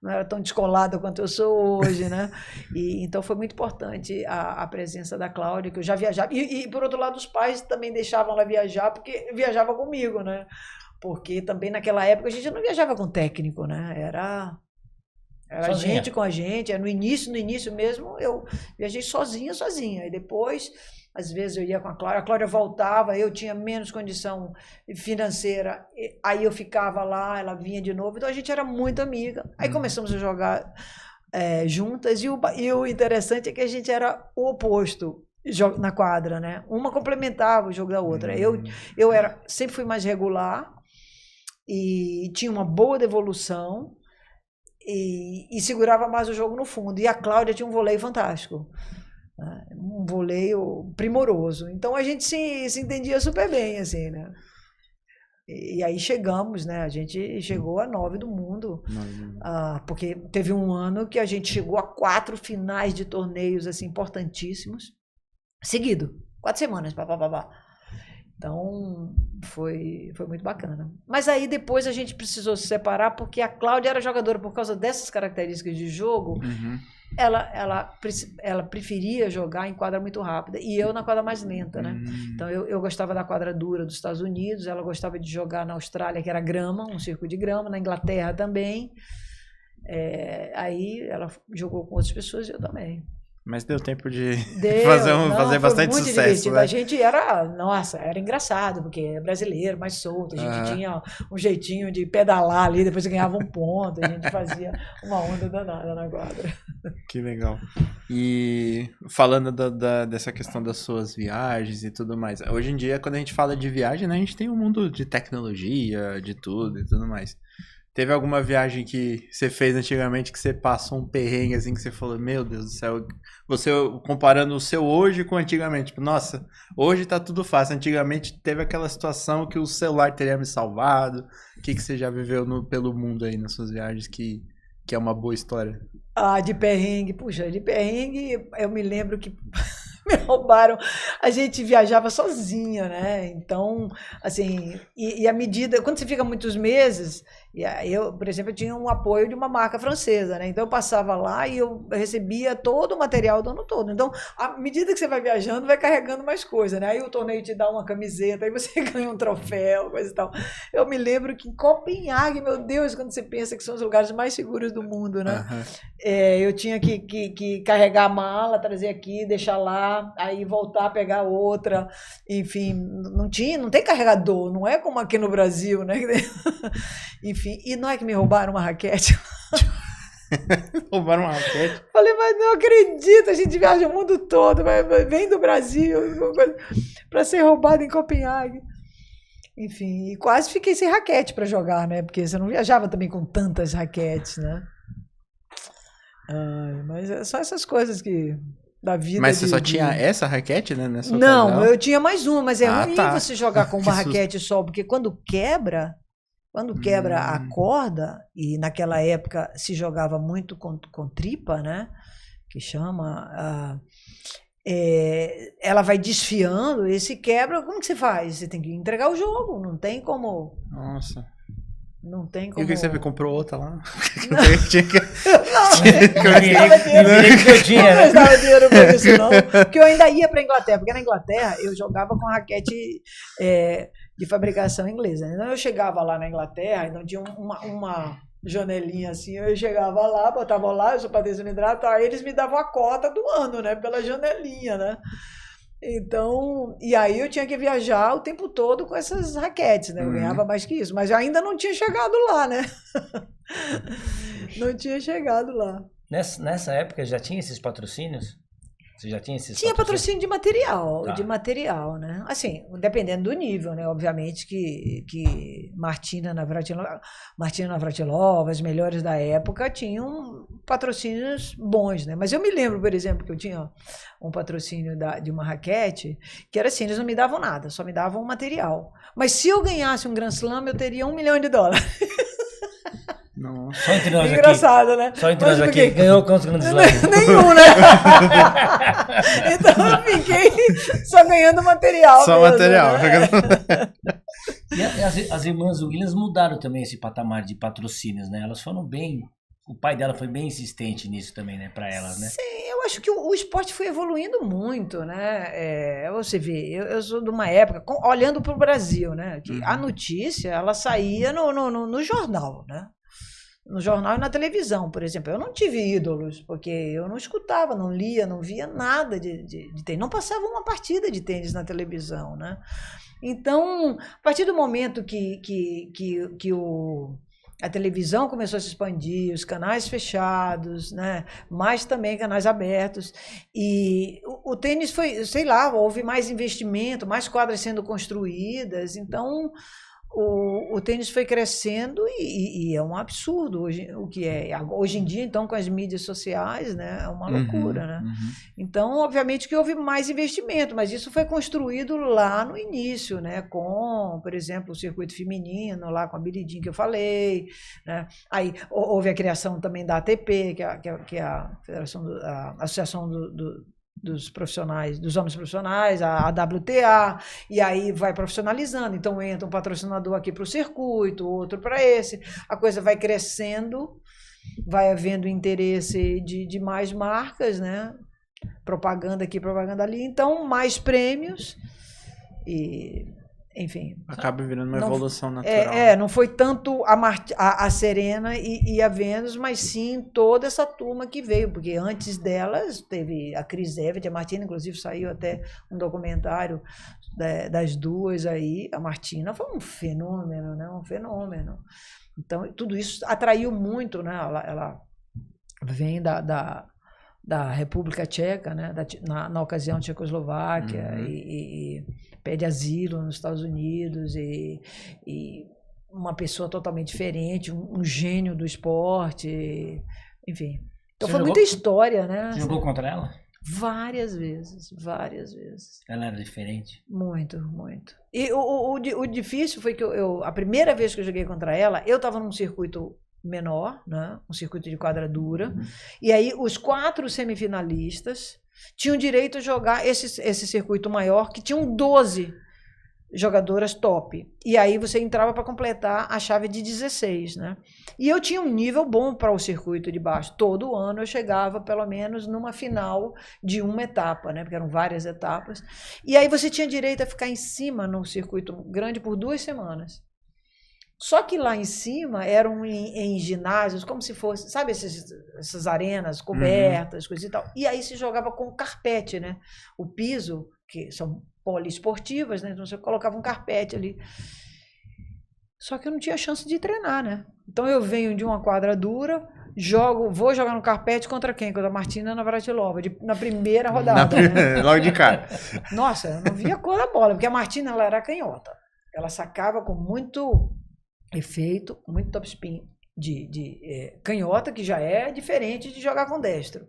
era tão descolada quanto eu sou hoje, né? Então foi muito importante a presença da Cláudia, que eu já viajava. E por outro lado, os pais também deixavam ela viajar, porque viajava comigo, né? Porque também naquela época a gente não viajava com técnico, né? Era sozinha. Gente com a gente, no início mesmo, eu viajei sozinha. E depois, às vezes eu ia com a Cláudia voltava, eu tinha menos condição financeira, aí eu ficava lá, ela vinha de novo, então a gente era muito amiga. Aí começamos a jogar juntas, e o interessante é que a gente era o oposto na quadra, né? Uma complementava o jogo da outra. Eu sempre fui mais regular e tinha uma boa devolução, e segurava mais o jogo no fundo. E a Cláudia tinha um voleio fantástico, né? Um voleio primoroso. Então a gente se entendia super bem, assim, né? E aí chegamos, né? A gente chegou a 9 do mundo, porque teve um ano que a gente chegou a 4 finais de torneios assim, importantíssimos, seguido, 4 semanas, Então, foi muito bacana. Mas aí depois a gente precisou se separar, porque a Cláudia era jogadora, por causa dessas características de jogo, ela preferia jogar em quadra muito rápida, e eu na quadra mais lenta, né? Então eu gostava da quadra dura dos Estados Unidos, ela gostava de jogar na Austrália, que era grama, um circo de grama, na Inglaterra também. Aí ela jogou com outras pessoas e eu também. Mas deu tempo de fazer bastante sucesso, né? A gente era engraçado, porque é brasileiro, mais solto, a gente tinha um jeitinho de pedalar ali, depois ganhava um ponto, a gente fazia uma onda danada na quadra. Que legal. E falando dessa questão das suas viagens e tudo mais, hoje em dia, quando a gente fala de viagem, né, a gente tem um mundo de tecnologia, de tudo e tudo mais. Teve alguma viagem que você fez antigamente que você passou um perrengue assim, que você falou, meu Deus do céu, você comparando o seu hoje com antigamente, tipo, nossa, hoje tá tudo fácil, antigamente teve aquela situação que o celular teria me salvado. O que você já viveu pelo mundo aí nas suas viagens que é uma boa história? De perrengue, puxa, de perrengue eu me lembro que me roubaram, a gente viajava sozinha, né? Então, assim, e à medida, quando você fica muitos meses, E aí eu, por exemplo, eu tinha um apoio de uma marca francesa, né? Então eu passava lá e eu recebia todo o material do ano todo. Então, à medida que você vai viajando, vai carregando mais coisa, né? Aí o torneio te dá uma camiseta, aí você ganha um troféu, coisa e tal. Eu me lembro que em Copenhague, meu Deus, quando você pensa que são os lugares mais seguros do mundo, né? Eu tinha que carregar a mala, trazer aqui, deixar lá, aí voltar, pegar outra. Enfim, não tem carregador, não é como aqui no Brasil, né? Enfim, e não é que me roubaram uma raquete? Roubaram uma raquete? Falei, mas não acredito, a gente viaja o mundo todo, vem do Brasil para ser roubado em Copenhague. Enfim, e quase fiquei sem raquete para jogar, né? Porque você não viajava também com tantas raquetes, né? Mas é só essas coisas da vida. Mas você só tinha essa raquete, né? Nessa não, ocasião? eu tinha mais uma, mas é ruim você jogar com uma Que susto. raquete só, porque quando quebra a corda, e naquela época se jogava muito com tripa, né? Que chama. Ela vai desfiando, e se quebra, como que você faz? Você tem que entregar o jogo, não tem como. Nossa. Não tem como. E o que você fez? Comprou outra lá? Não prestava dinheiro pra isso, não. Porque eu ainda ia para a Inglaterra, porque na Inglaterra eu jogava com raquete de fabricação inglesa. Então eu chegava lá na Inglaterra, então tinha uma janelinha assim, eu chegava lá, botava lá, eu sou patrocinador hidrato, aí eles me davam a cota do ano, né? Pela janelinha, né? Então, e aí eu tinha que viajar o tempo todo com essas raquetes, né? Eu ganhava mais que isso, mas eu ainda não tinha chegado lá, né? Não tinha chegado lá. Nessa época já tinha esses patrocínios? Você já tinha esses Tinha patrocínio Tá. de material, né? Assim, dependendo do nível, né? Obviamente que Martina Navratilova, as melhores da época, tinham patrocínios bons, né? Mas eu me lembro, por exemplo, que eu tinha um patrocínio de uma raquete, que era assim, eles não me davam nada, só me davam material. Mas se eu ganhasse um Grand Slam, eu teria $1 milhão. Nossa. Só entre nós Engraçado, aqui. né? Só entre nós aqui. Ganhou quantos grandes slams? Nenhum, né? Então eu fiquei só ganhando material. Só mesmo, material. Né? E as irmãs Williams mudaram também esse patamar de patrocínios, né? Elas foram bem... O pai dela foi bem insistente nisso também, né? Pra elas, né? Sim, eu acho que o esporte foi evoluindo muito, né? Você vê, eu sou de uma época, olhando para o Brasil, né? Que a notícia, ela saía no jornal, né? No jornal e na televisão, por exemplo. Eu não tive ídolos, porque eu não escutava, não lia, não via nada de tênis. Não passava uma partida de tênis na televisão, né? Então, a partir do momento que a televisão começou a se expandir, os canais fechados, né? Mas também canais abertos. E o tênis foi, sei lá, houve mais investimento, mais quadras sendo construídas. Então, o tênis foi crescendo e é um absurdo hoje, o que é. Hoje em dia, então, com as mídias sociais, né, é uma loucura, né? Então, obviamente que houve mais investimento, mas isso foi construído lá no início, né, com, por exemplo, o circuito feminino, lá com a Billie Jean que eu falei, né? Aí houve a criação também da ATP, que é a Associação dos profissionais, dos homens profissionais, a WTA, e aí vai profissionalizando, então entra um patrocinador aqui para o circuito, outro para esse, a coisa vai crescendo, vai havendo interesse de mais marcas, né? Propaganda aqui, propaganda ali, então mais prêmios e, enfim. Acaba virando uma evolução natural. Não foi tanto a Serena e a Venus, mas sim toda essa turma que veio, porque antes delas teve a Chris Evert, a Martina, inclusive saiu até um documentário das duas aí. A Martina foi um fenômeno, né? Um fenômeno. Então, tudo isso atraiu muito, né? Ela vem da República Tcheca, né? Na ocasião Tchecoslováquia, e pede asilo nos Estados Unidos, e uma pessoa totalmente diferente, um gênio do esporte, enfim. Então foi muita história, né? Você jogou contra ela? Várias vezes, várias vezes. Ela era diferente? Muito, muito. E o difícil foi que a primeira vez que eu joguei contra ela, eu estava num circuito menor, né? Um circuito de quadra dura, e aí os 4 semifinalistas tinham direito a jogar esse circuito maior, que tinham 12 jogadoras top. E aí você entrava para completar a chave de 16, né? E eu tinha um nível bom para o circuito de baixo. Todo ano eu chegava pelo menos numa final de uma etapa, né? Porque eram várias etapas. E aí você tinha direito a ficar em cima no circuito grande por 2 semanas. Só que lá em cima eram em ginásios, como se fosse, sabe, essas arenas cobertas, coisa e tal. E aí se jogava com carpete, né? O piso, que são poliesportivas, né? Então você colocava um carpete ali. Só que eu não tinha chance de treinar, né? Então eu venho de uma quadra dura, vou jogar no carpete contra quem? Contra a Martina Navratilova, na primeira rodada. Né? Logo de cara. Nossa, eu não via a cor da bola, porque a Martina ela era canhota. Ela sacava com muito efeito, muito topspin de canhota, que já é diferente de jogar com destro.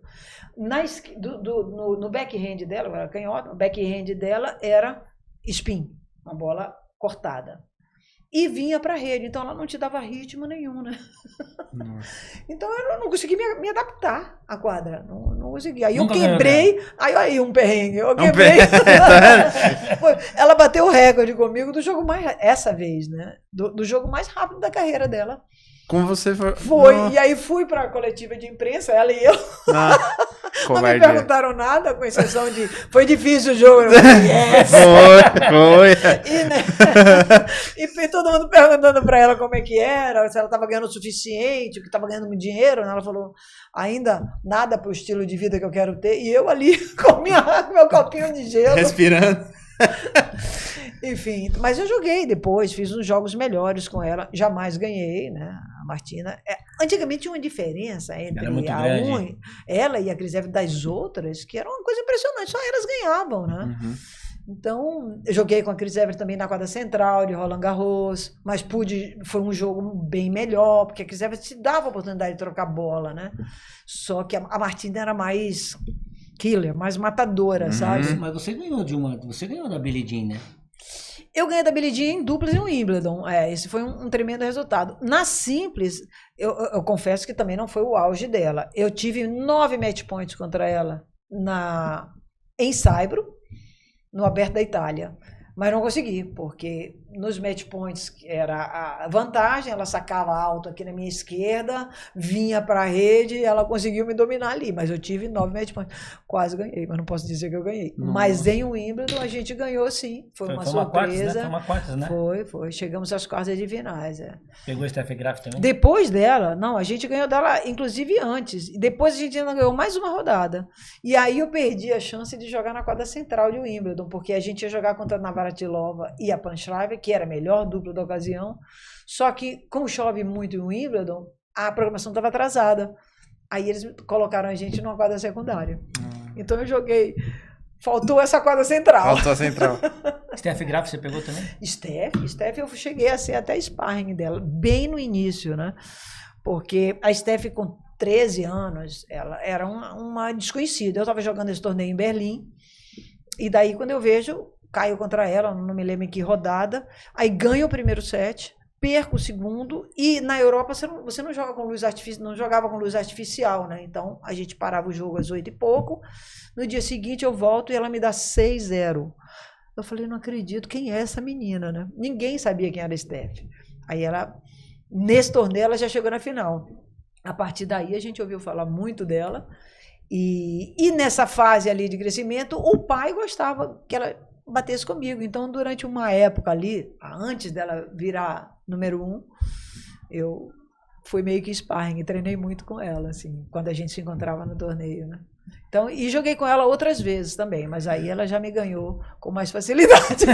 No backhand dela, era canhota, o backhand dela era spin, uma bola cortada. E vinha para a rede, então ela não te dava ritmo nenhum, né? Então eu não consegui me adaptar à quadra, não consegui. Aí Nunca eu quebrei, aí um perrengue, eu quebrei. Ela bateu o recorde comigo do jogo mais, essa vez, né? Do jogo mais rápido da carreira dela. Como você foi? Foi, e aí fui para a coletiva de imprensa, ela e eu. Não me perguntaram nada, com exceção de. Foi difícil o jogo. Eu falei, yes. Foi. E foi todo mundo perguntando para ela como é que era, se ela estava ganhando o suficiente, que estava ganhando muito dinheiro. Ela falou, ainda nada para o estilo de vida que eu quero ter. E eu ali com meu copinho de gelo. Respirando. Enfim, mas eu joguei depois, fiz uns jogos melhores com ela, jamais ganhei, né? A Martina. Antigamente tinha uma diferença entre ela e a Chris Evert das outras, que era uma coisa impressionante, só elas ganhavam, né? Uhum. Então, eu joguei com a Chris Evert também na quadra central, de Roland Garros, mas foi um jogo bem melhor, porque a Chris Evert te dava a oportunidade de trocar bola, né? Só que a Martina era mais killer, mais matadora, sabe? Mas você ganhou da Billie Jean, né? Eu ganhei da Billie Jean em duplas em Wimbledon. Esse foi um tremendo resultado. Na simples, eu confesso que também não foi o auge dela. Eu tive 9 match points contra ela em Saibro, no Aberto da Itália. Mas não consegui, porque nos match points era a vantagem, ela sacava alto aqui na minha esquerda, vinha para a rede e ela conseguiu me dominar ali. Mas eu tive 9 match points. Quase ganhei, mas não posso dizer que eu ganhei. Nossa. Mas em Wimbledon a gente ganhou sim. Foi uma surpresa. Foi uma quartas, né? Foi. Chegamos às quartas de finais. Pegou a Steffi Graf também? Depois dela, não, a gente ganhou dela inclusive antes. E depois a gente ainda ganhou mais uma rodada. E aí eu perdi a chance de jogar na quadra central de Wimbledon, porque a gente ia jogar contra a Navratilova e a Panchraeva, que era a melhor dupla da ocasião. Só que, como chove muito em Wimbledon, a programação estava atrasada. Aí eles colocaram a gente numa quadra secundária. Então eu joguei. Faltou essa quadra central. Faltou a central. Steffi Graf você pegou também? Steffi, eu cheguei a ser até sparring dela, bem no início, né? Porque a Steffi, com 13 anos, ela era uma desconhecida. Eu estava jogando esse torneio em Berlim, e daí, quando eu vejo, caio contra ela, não me lembro em que rodada, aí ganho o primeiro set, perco o segundo, e na Europa você não joga com luz artificial, não jogava com luz artificial, né? Então a gente parava o jogo às 8 e pouco, no dia seguinte eu volto e ela me dá 6-0. Eu falei, não acredito, quem é essa menina, né? Ninguém sabia quem era a Steph. Aí ela, nesse torneio, ela já chegou na final. A partir daí a gente ouviu falar muito dela, e nessa fase ali de crescimento, o pai gostava que ela batesse comigo. Então, durante uma época ali, antes dela virar número 1, eu fui meio que sparring e treinei muito com ela, assim, quando a gente se encontrava no torneio, né? Então, e joguei com ela outras vezes também, mas aí ela já me ganhou com mais facilidade.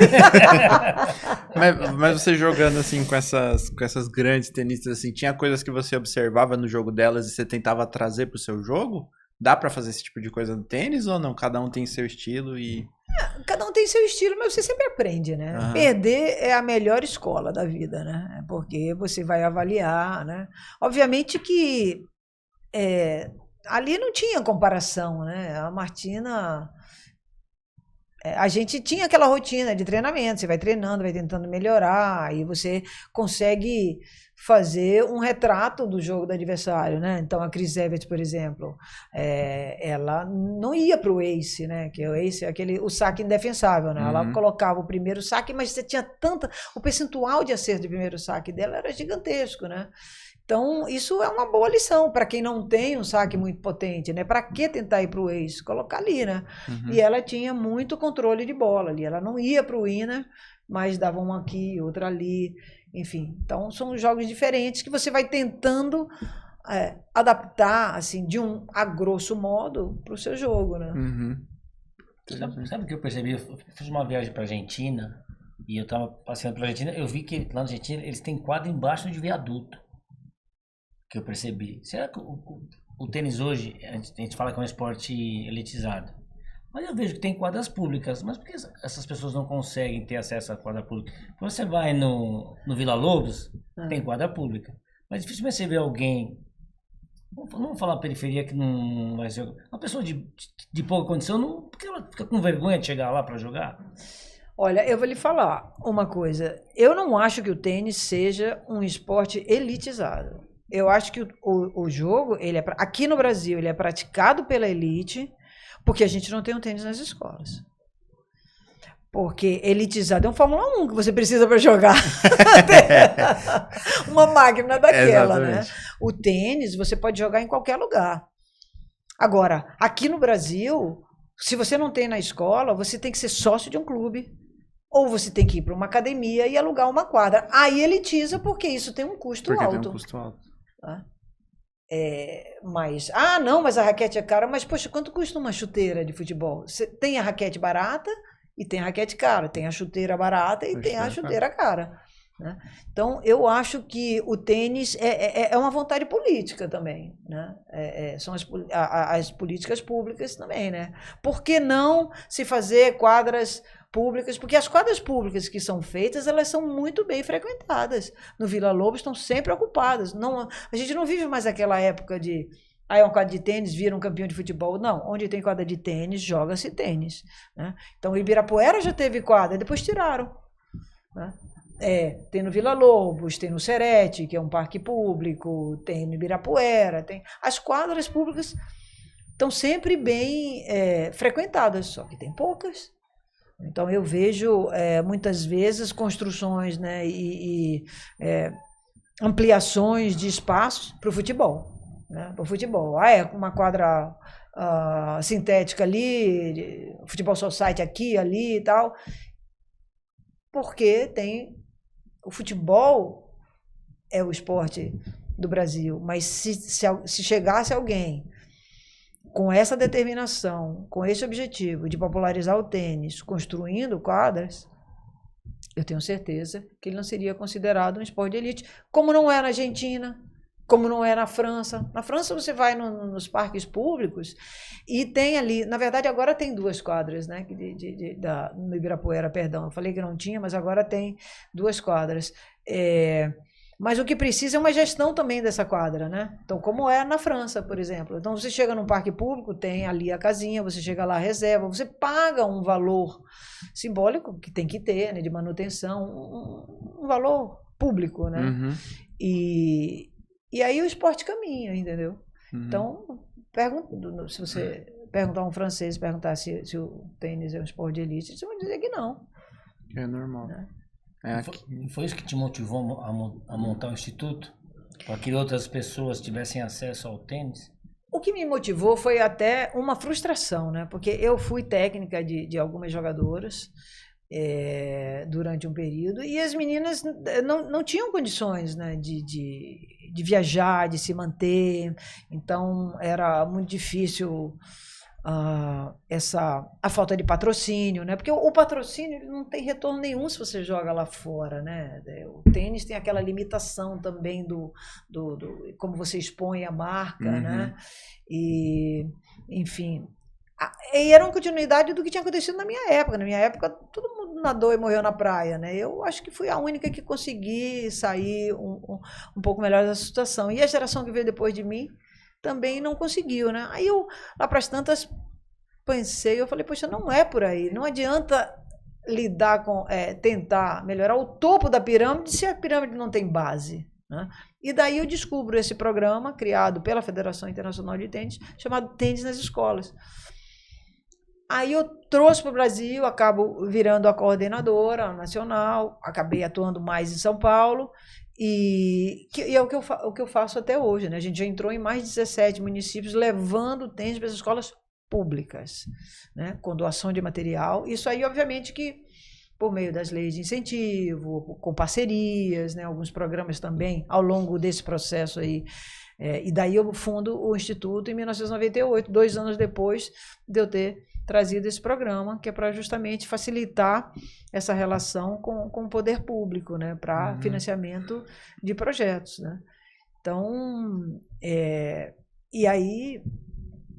mas você jogando assim com essas grandes tenistas, assim, tinha coisas que você observava no jogo delas e você tentava trazer pro seu jogo? Dá pra fazer esse tipo de coisa no tênis ou não? Cada um tem seu estilo e... Cada um tem seu estilo, mas você sempre aprende, né? Uhum. Perder é a melhor escola da vida, né? Porque você vai avaliar, né? Obviamente que ali não tinha comparação, né? A Martina... a gente tinha aquela rotina de treinamento, você vai treinando, vai tentando melhorar, aí você consegue fazer um retrato do jogo do adversário, né? Então a Chris Evert, por exemplo, ela não ia para o ace, né? Que o ace é o saque indefensável, né? Ela colocava o primeiro saque, mas você tinha o percentual de acerto de primeiro saque dela era gigantesco, né? Então, isso é uma boa lição para quem não tem um saque muito potente, né? Para que tentar ir para o ace? Colocar ali, né? E ela tinha muito controle de bola ali. Ela não ia para o winner, mas dava uma aqui, outra ali, enfim. Então, são jogos diferentes que você vai tentando adaptar, assim, a grosso modo, para o seu jogo, né? Sabe o que eu percebi? Eu fiz uma viagem para Argentina e eu estava passeando pela Argentina. Eu vi que lá na Argentina eles têm quadra embaixo de viaduto. Que eu percebi. Será que o tênis hoje, a gente fala que é um esporte elitizado, mas eu vejo que tem quadras públicas, mas por que essas pessoas não conseguem ter acesso à quadra pública? Quando você vai no Vila Lobos, tem quadra pública, mas dificilmente você vê alguém, não vamos falar periferia que não vai ser, uma pessoa de pouca condição, porque ela fica com vergonha de chegar lá para jogar? Olha, eu vou lhe falar uma coisa, eu não acho que o tênis seja um esporte elitizado. Eu acho que o jogo, aqui no Brasil, ele é praticado pela elite, porque a gente não tem um tênis nas escolas. Porque elitizado é um Fórmula 1 que você precisa para jogar. Uma máquina daquela, né? O tênis você pode jogar em qualquer lugar. Agora, aqui no Brasil, se você não tem na escola, você tem que ser sócio de um clube. Ou você tem que ir para uma academia e alugar uma quadra. Aí elitiza porque isso tem um custo alto. Tem um custo alto. Mas a raquete é cara, mas poxa, quanto custa uma chuteira de futebol? Você tem a raquete barata e tem a raquete cara, tem a chuteira barata e tem a chuteira cara, né? Então eu acho que o tênis é uma vontade política também, né? São as políticas públicas também, né? Por que não se fazer quadras públicas? Porque as quadras públicas que são feitas, elas são muito bem frequentadas. No Vila Lobos estão sempre ocupadas. Não, a gente não vive mais aquela época de uma quadra de tênis, vira um campeão de futebol. Não, onde tem quadra de tênis, joga-se tênis, né? Então o Ibirapuera já teve quadra, depois tiraram, né? Tem no Vila Lobos, tem no Serete, que é um parque público, tem no Ibirapuera, as quadras públicas estão sempre bem frequentadas, só que tem poucas. Então eu vejo muitas vezes construções, né, e ampliações de espaços para o futebol, né? Para o futebol, uma quadra sintética ali, futebol society aqui, ali e tal, porque o futebol é o esporte do Brasil, mas se chegasse alguém com essa determinação, com esse objetivo de popularizar o tênis, construindo quadras, eu tenho certeza que ele não seria considerado um esporte de elite, como não é na Argentina, como não é na França. Na França você vai nos parques públicos e tem ali, na verdade agora tem 2 quadras, né, no Ibirapuera, perdão, eu falei que não tinha, mas agora tem 2 quadras. Mas o que precisa é uma gestão também dessa quadra, né? Então, como é na França, por exemplo. Então, você chega num parque público, tem ali a casinha, você chega lá, reserva, você paga um valor simbólico, que tem que ter, né, de manutenção, um valor público, né? E aí o esporte caminha, entendeu? Então, se você perguntar a um francês, perguntar se o tênis é um esporte de elite, você vai dizer que não. É normal. Né? Foi isso que te motivou a montar o instituto? Para que outras pessoas tivessem acesso ao tênis? O que me motivou foi até uma frustração, né? Porque eu fui técnica de algumas jogadoras durante um período e as meninas não tinham condições, né, de viajar, de se manter. Então era muito difícil a falta de patrocínio, né? Porque o patrocínio não tem retorno nenhum se você joga lá fora, né? O tênis tem aquela limitação também do como você expõe a marca, né? E, enfim, e era uma continuidade do que tinha acontecido na minha época. Na minha época, todo mundo nadou e morreu na praia, né? Eu acho que fui a única que consegui sair um pouco melhor dessa situação. E a geração que veio depois de mim também não conseguiu, né? Aí eu, lá para as tantas, eu falei, poxa, não é por aí. Não adianta lidar com, tentar melhorar o topo da pirâmide se a pirâmide não tem base, né? E daí eu descubro esse programa criado pela Federação Internacional de Tênis, chamado Tênis nas Escolas. Aí eu trouxe para o Brasil, acabo virando a coordenadora nacional, acabei atuando mais em São Paulo, e é o que eu faço até hoje, né? A gente já entrou em mais de 17 municípios levando tênis para as escolas públicas, né? Com doação de material. Isso aí, obviamente, que por meio das leis de incentivo, com parcerias, né? Alguns programas também ao longo desse processo aí. E daí eu fundo o Instituto em 1998, 2 anos depois de eu ter trazido esse programa, que é para justamente facilitar essa relação com o poder público, né, para financiamento de projetos, né? Então, e aí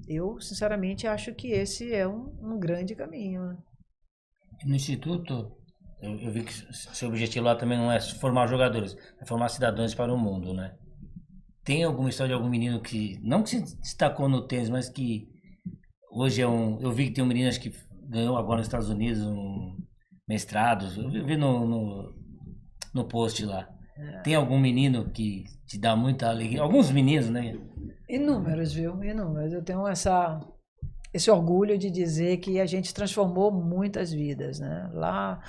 eu sinceramente acho que esse é um grande caminho, né? No Instituto, eu vi que seu objetivo lá também não é formar jogadores, é formar cidadãos para o mundo, né? Tem alguma história de algum menino que, não que se destacou no tênis, mas que hoje eu vi que tem um menino acho que ganhou agora nos Estados Unidos um mestrado, eu vi no post lá. Tem algum menino que te dá muita alegria? Alguns meninos, né? Inúmeros, viu? Inúmeros. Eu tenho esse orgulho de dizer que a gente transformou muitas vidas, né? Lá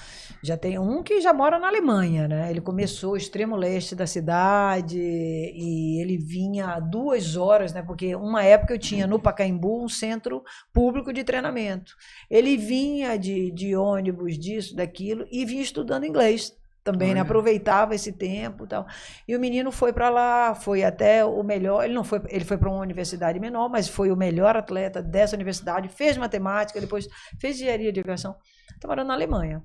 já tem um que já mora na Alemanha, né? Ele começou o extremo leste da cidade e ele vinha 2 horas, né? Porque uma época eu tinha no Pacaembu um centro público de treinamento. Ele vinha de ônibus, disso, daquilo, e vinha estudando inglês também, né? Aproveitava esse tempo e tal. E o menino foi para lá, foi até o melhor, ele foi para uma universidade menor, mas foi o melhor atleta dessa universidade, fez matemática, depois fez engenharia de aviação, está morando na Alemanha.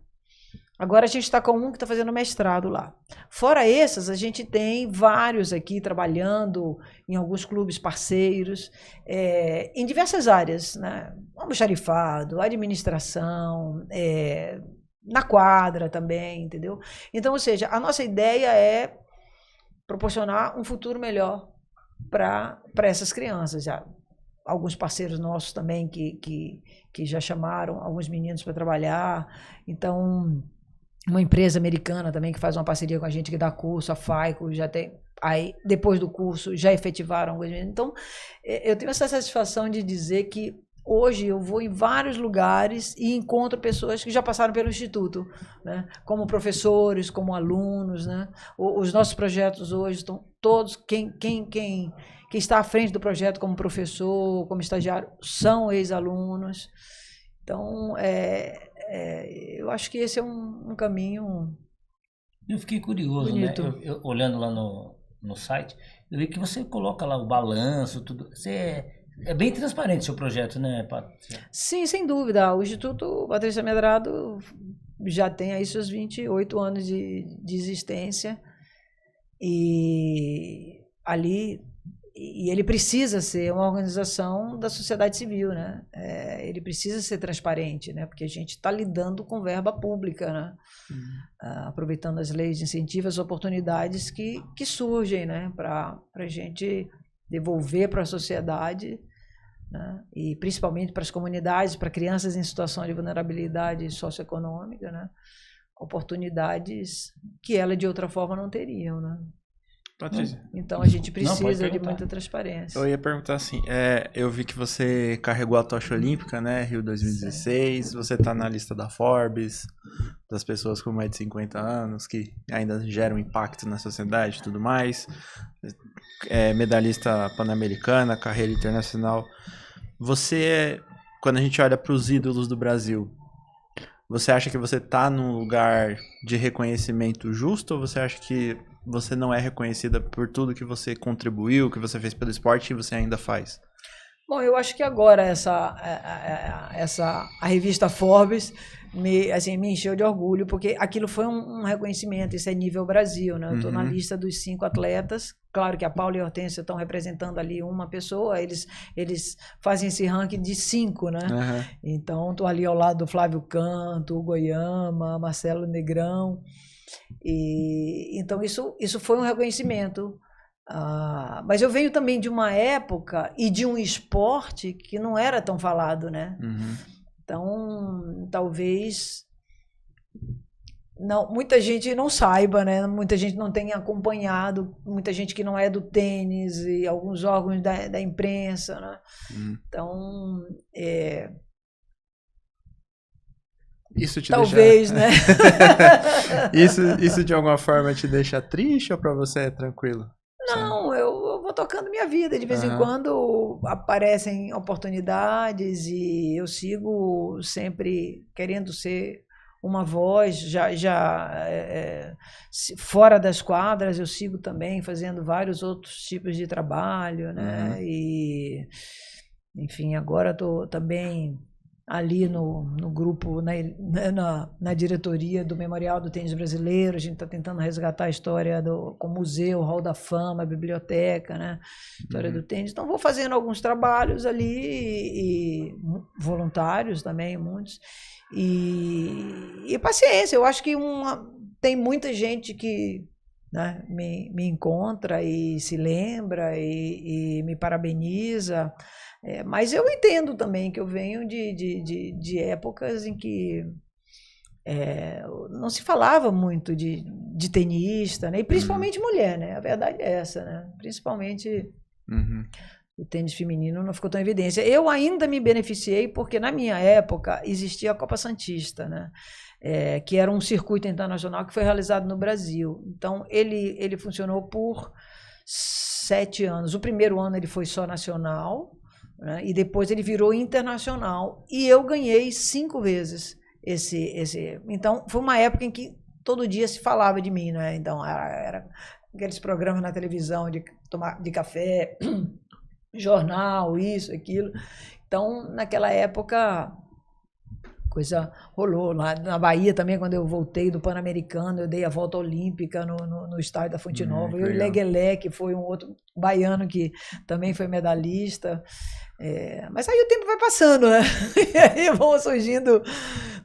Agora a gente está com um que está fazendo mestrado lá. Fora esses, a gente tem vários aqui trabalhando em alguns clubes parceiros, em diversas áreas, né? Almoxarifado, administração, na quadra também, entendeu? Então, ou seja, a nossa ideia é proporcionar um futuro melhor para essas crianças. Já alguns parceiros nossos também que já chamaram alguns meninos para trabalhar. Então, uma empresa americana também que faz uma parceria com a gente, que dá curso, a FAICO, já tem. Aí, depois do curso, já efetivaram alguns meninos. Então, eu tenho essa satisfação de dizer que hoje eu vou em vários lugares e encontro pessoas que já passaram pelo Instituto, né? Como professores, como alunos, né? Os nossos projetos hoje estão todos, quem está à frente do projeto como professor, como estagiário, são ex-alunos. Então, eu acho que esse é um caminho. Eu fiquei curioso, bonito, né? Eu olhando lá no site, eu vi que você coloca lá o balanço, tudo. É bem transparente o seu projeto, né, Patrícia? Sim, sem dúvida. O Instituto Patrícia Medrado já tem aí seus 28 anos de existência e ali ele precisa ser uma organização da sociedade civil, né? Ele precisa ser transparente, né? Porque a gente está lidando com verba pública, né? Aproveitando as leis de incentivo, as oportunidades que surgem, né? Para a gente devolver para a sociedade, né? E principalmente para as comunidades, para crianças em situação de vulnerabilidade socioeconômica, né? Oportunidades que elas de outra forma não teriam, né? Patrícia. Então a gente precisa de muita transparência. Eu ia perguntar assim, eu vi que você carregou a tocha olímpica, né, Rio 2016, sim. Você está na lista da Forbes, das pessoas com mais de 50 anos, que ainda geram impacto na sociedade e tudo mais, medalhista pan-americana, carreira internacional. Você, quando a gente olha para os ídolos do Brasil, você acha que você está num lugar de reconhecimento justo ou você acha que você não é reconhecida por tudo que você contribuiu, que você fez pelo esporte e você ainda faz? Bom, eu acho que agora a revista Forbes me encheu de orgulho, porque aquilo foi um reconhecimento, isso é nível Brasil, né? Eu estou na lista dos 5 atletas, claro que a Paula e a Hortência estão representando ali uma pessoa, eles fazem esse ranking de 5, né? Então, estou ali ao lado do Flávio Canto, o Goiama, Marcelo Negrão, e então isso foi um reconhecimento. Mas eu venho também de uma época e de um esporte que não era tão falado, né? Então, talvez não, muita gente não saiba, né? Muita gente não tem acompanhado, muita gente que não é do tênis e alguns órgãos da imprensa, né? Então, Isso te talvez, deixa... né? isso de alguma forma te deixa triste ou pra você é tranquilo? Não, eu vou tocando minha vida. De vez em quando aparecem oportunidades e eu sigo sempre querendo ser uma voz. Fora das quadras, eu sigo também fazendo vários outros tipos de trabalho, né? E, enfim, agora estou também ali no grupo, na diretoria do Memorial do Tênis Brasileiro. A gente está tentando resgatar a história com o museu, Hall da Fama, a biblioteca, né? História do tênis. Então, vou fazendo alguns trabalhos ali, e voluntários também, muitos. E paciência, eu acho que tem muita gente que, né, me encontra e se lembra e me parabeniza. Mas eu entendo também que eu venho de épocas em que não se falava muito de tenista, né? E principalmente mulher, né? A verdade é essa, né? Principalmente o tênis feminino não ficou tão em evidência. Eu ainda me beneficiei porque na minha época existia a Copa Santista, né? Que era um circuito internacional que foi realizado no Brasil. Então ele funcionou por 7 anos. O primeiro ano ele foi só nacional, né? E depois ele virou internacional, e eu ganhei 5 vezes esse. Então foi uma época em que todo dia se falava de mim, né? Então era aqueles programas na televisão de café, jornal, isso, aquilo. Então naquela época coisa rolou. Na Bahia também, quando eu voltei do Pan-Americano, eu dei a volta olímpica no estádio da Fonte Nova. Eu e Leguelé, que foi um outro baiano que também foi medalhista. Mas aí o tempo vai passando, né? E aí vão surgindo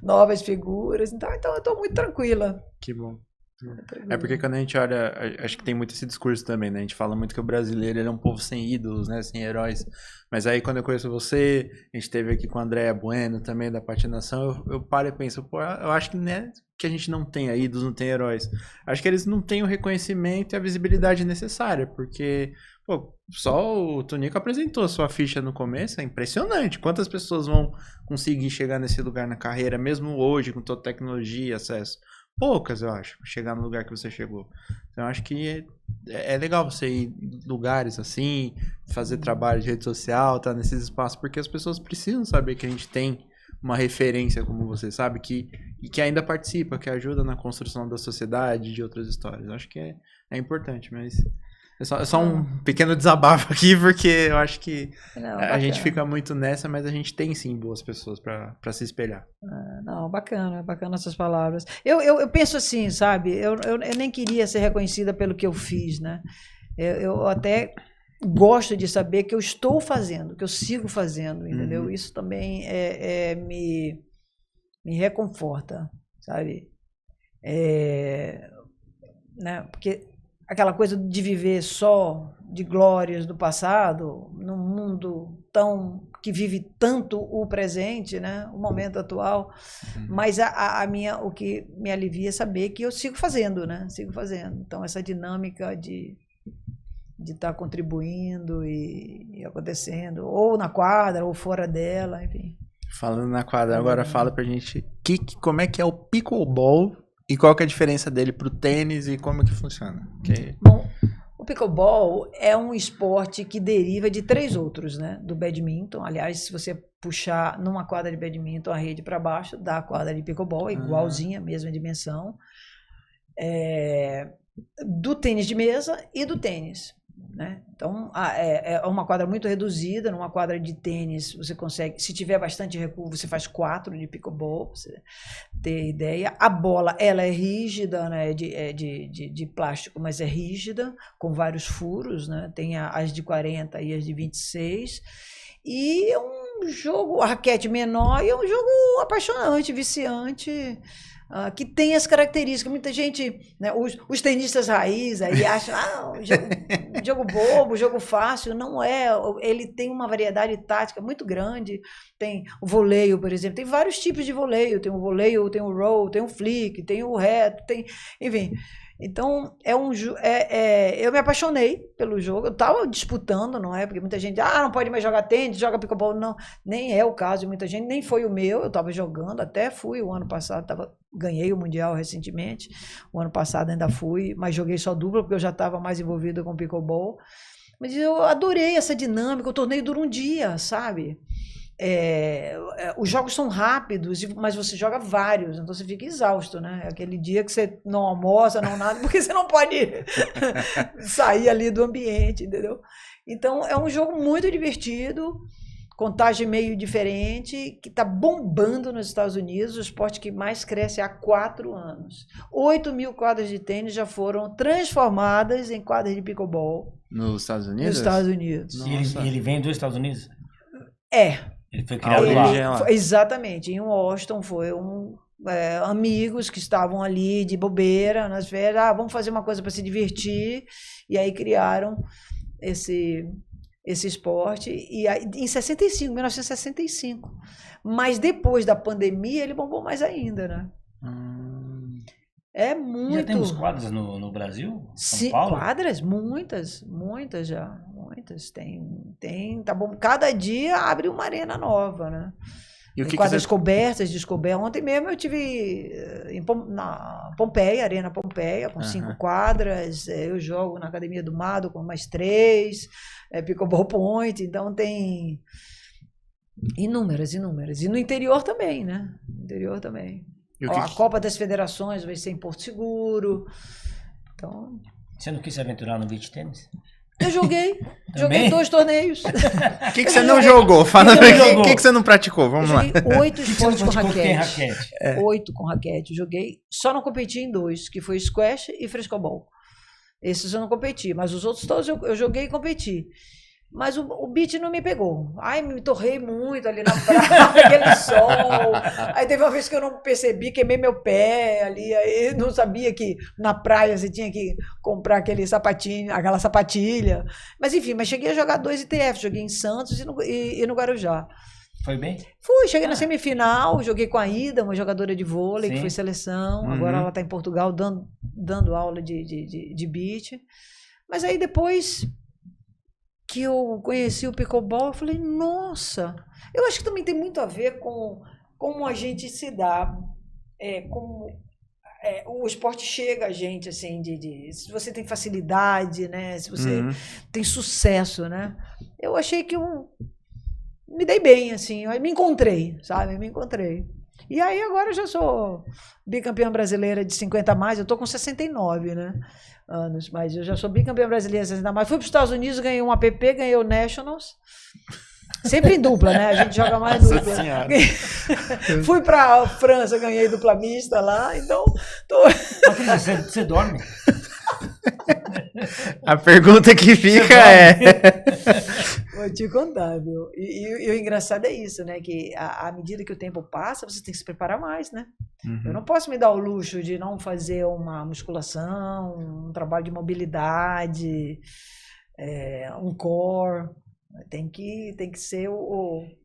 novas figuras. Então eu estou muito tranquila. Que bom. É porque quando a gente olha, acho que tem muito esse discurso também, né? A gente fala muito que o brasileiro ele é um povo sem ídolos, né? Sem heróis. Mas aí quando eu conheço você, a gente esteve aqui com a Andréa Bueno também da patinação, eu paro e penso, pô, eu acho que não é que a gente não tenha ídolos, não tem heróis. Acho que eles não têm o reconhecimento e a visibilidade necessária, porque, pô, só o Tonico apresentou a sua ficha no começo, é impressionante. Quantas pessoas vão conseguir chegar nesse lugar na carreira, mesmo hoje, com toda tecnologia e acesso? Poucas, eu acho, chegar no lugar que você chegou. Então, eu acho que é legal você ir em lugares assim, fazer trabalho de rede social, estar nesses espaços, porque as pessoas precisam saber que a gente tem uma referência como você, sabe? E que ainda participa, que ajuda na construção da sociedade, de outras histórias. Eu acho que é importante, mas é só um pequeno desabafo aqui, porque eu acho que a gente fica muito nessa, mas a gente tem sim boas pessoas para se espelhar. Não, bacana essas palavras. Eu penso assim, sabe? Eu nem queria ser reconhecida pelo que eu fiz, né? Eu até gosto de saber que eu estou fazendo, que eu sigo fazendo, entendeu? Isso também me reconforta, sabe? Né? Porque aquela coisa de viver só de glórias do passado, num mundo que vive tanto o presente, né? O momento atual, mas o que me alivia é saber que eu sigo fazendo, né? Sigo fazendo. Então essa dinâmica de estar contribuindo e acontecendo, ou na quadra, ou fora dela, enfim. Falando na quadra, agora fala pra gente como é que é o pickleball e qual que é a diferença dele pro tênis e como que funciona. Bom, o pickleball é um esporte que deriva de 3 outros, né? Do badminton. Aliás, se você puxar numa quadra de badminton a rede para baixo, dá a quadra de pickleball, é igualzinha, mesma dimensão. Do tênis de mesa e do tênis, né? Então é uma quadra muito reduzida. Numa quadra de tênis você consegue, se tiver bastante recuo, você faz 4 de pickleball, pra você ter ideia. A bola ela é rígida, né? De plástico, mas é rígida, com vários furos, né? Tem as de 40 e as de 26, e é um jogo, a raquete menor, e é um jogo apaixonante, viciante. que tem as características. Muita gente, né, os tenistas raiz aí acham, jogo bobo, jogo fácil. Não é. Ele tem uma variedade tática muito grande. Tem o voleio, por exemplo. Tem vários tipos de voleio. Tem o voleio, tem o roll, tem o flick, tem o reto, enfim. Então, eu me apaixonei pelo jogo. Eu estava disputando, não é? Porque muita gente, não pode mais jogar tênis, joga pickleball. Não, nem é o caso de muita gente, nem foi o meu. Eu estava jogando, até fui o ano passado, ganhei o Mundial recentemente. O ano passado ainda fui, mas joguei só dupla, porque eu já estava mais envolvido com pickleball. Mas eu adorei essa dinâmica. O torneio dura um dia, sabe? Os jogos são rápidos, mas você joga vários, então você fica exausto, né? Aquele dia que você não almoça, não nada, porque você não pode sair ali do ambiente, entendeu? Então é um jogo muito divertido, contagem meio diferente, que está bombando nos Estados Unidos, o esporte que mais cresce há 4 anos. 8 mil quadras de tênis já foram transformadas em quadras de pickleball. Nos Estados Unidos? Nos Estados Unidos. E ele vem dos Estados Unidos? Ele foi criado lá. Exatamente. Em Washington amigos que estavam ali de bobeira nas férias. Vamos fazer uma coisa para se divertir. E aí criaram esse esporte. E aí, em 1965. Mas depois da pandemia ele bombou mais ainda, né? É muito. Já temos quadras no Brasil? Sim, quadras? Muitas já. Muitas. Tem, tá bom. Cada dia abre uma arena nova, né? E quadras cobertas, descobertas. Ontem mesmo eu tive na Pompeia, Arena Pompeia, com 5 quadras. Eu jogo na Academia do Mado com mais 3, Pickleball Point. Então tem inúmeras. E no interior também, né? No interior também. A Copa das Federações vai ser em Porto Seguro. Então... Você não quis se aventurar no beach tênis? Eu joguei 2 torneios. O que você não jogou? Fala o que você não praticou? Vamos lá. 8 esportes com raquete. 8 8 com raquete. Joguei, só não competi em 2, que foi squash e frescobol. Esses eu não competi, mas os outros todos eu joguei e competi. Mas o beach não me pegou. Me torrei muito ali na praia, aquele sol. Aí teve uma vez que eu não percebi, queimei meu pé ali. Aí não sabia que na praia você tinha que comprar aquele sapatinho, aquela sapatilha. Mas enfim, cheguei a jogar 2 ITF. Joguei em Santos e no Guarujá. Foi bem? Fui, cheguei na semifinal, joguei com a Ida, uma jogadora de vôlei, que foi seleção. Agora ela está em Portugal dando aula de beach. Mas aí depois que eu conheci o pickleball, eu falei, nossa, eu acho que também tem muito a ver com como a gente se dá, como o esporte chega a gente, assim, se você tem facilidade, né, se você tem sucesso, né, eu achei que eu me dei bem, assim, eu me encontrei, sabe, E aí agora eu já sou bicampeã brasileira de 50 a mais, eu tô com 69, né? Anos, mas eu já sou bicampeã brasileira de 60 a mais. Fui para os Estados Unidos, ganhei um APP, ganhei o Nationals. Sempre em dupla, né? A gente joga mais dupla. Fui para a França, ganhei dupla mista lá, então... Você dorme? A pergunta que fica Vou te contar, viu? E o engraçado é isso, né? Que à medida que o tempo passa, você tem que se preparar mais, né? Eu não posso me dar o luxo de não fazer uma musculação, um trabalho de mobilidade, um core. Tem que ser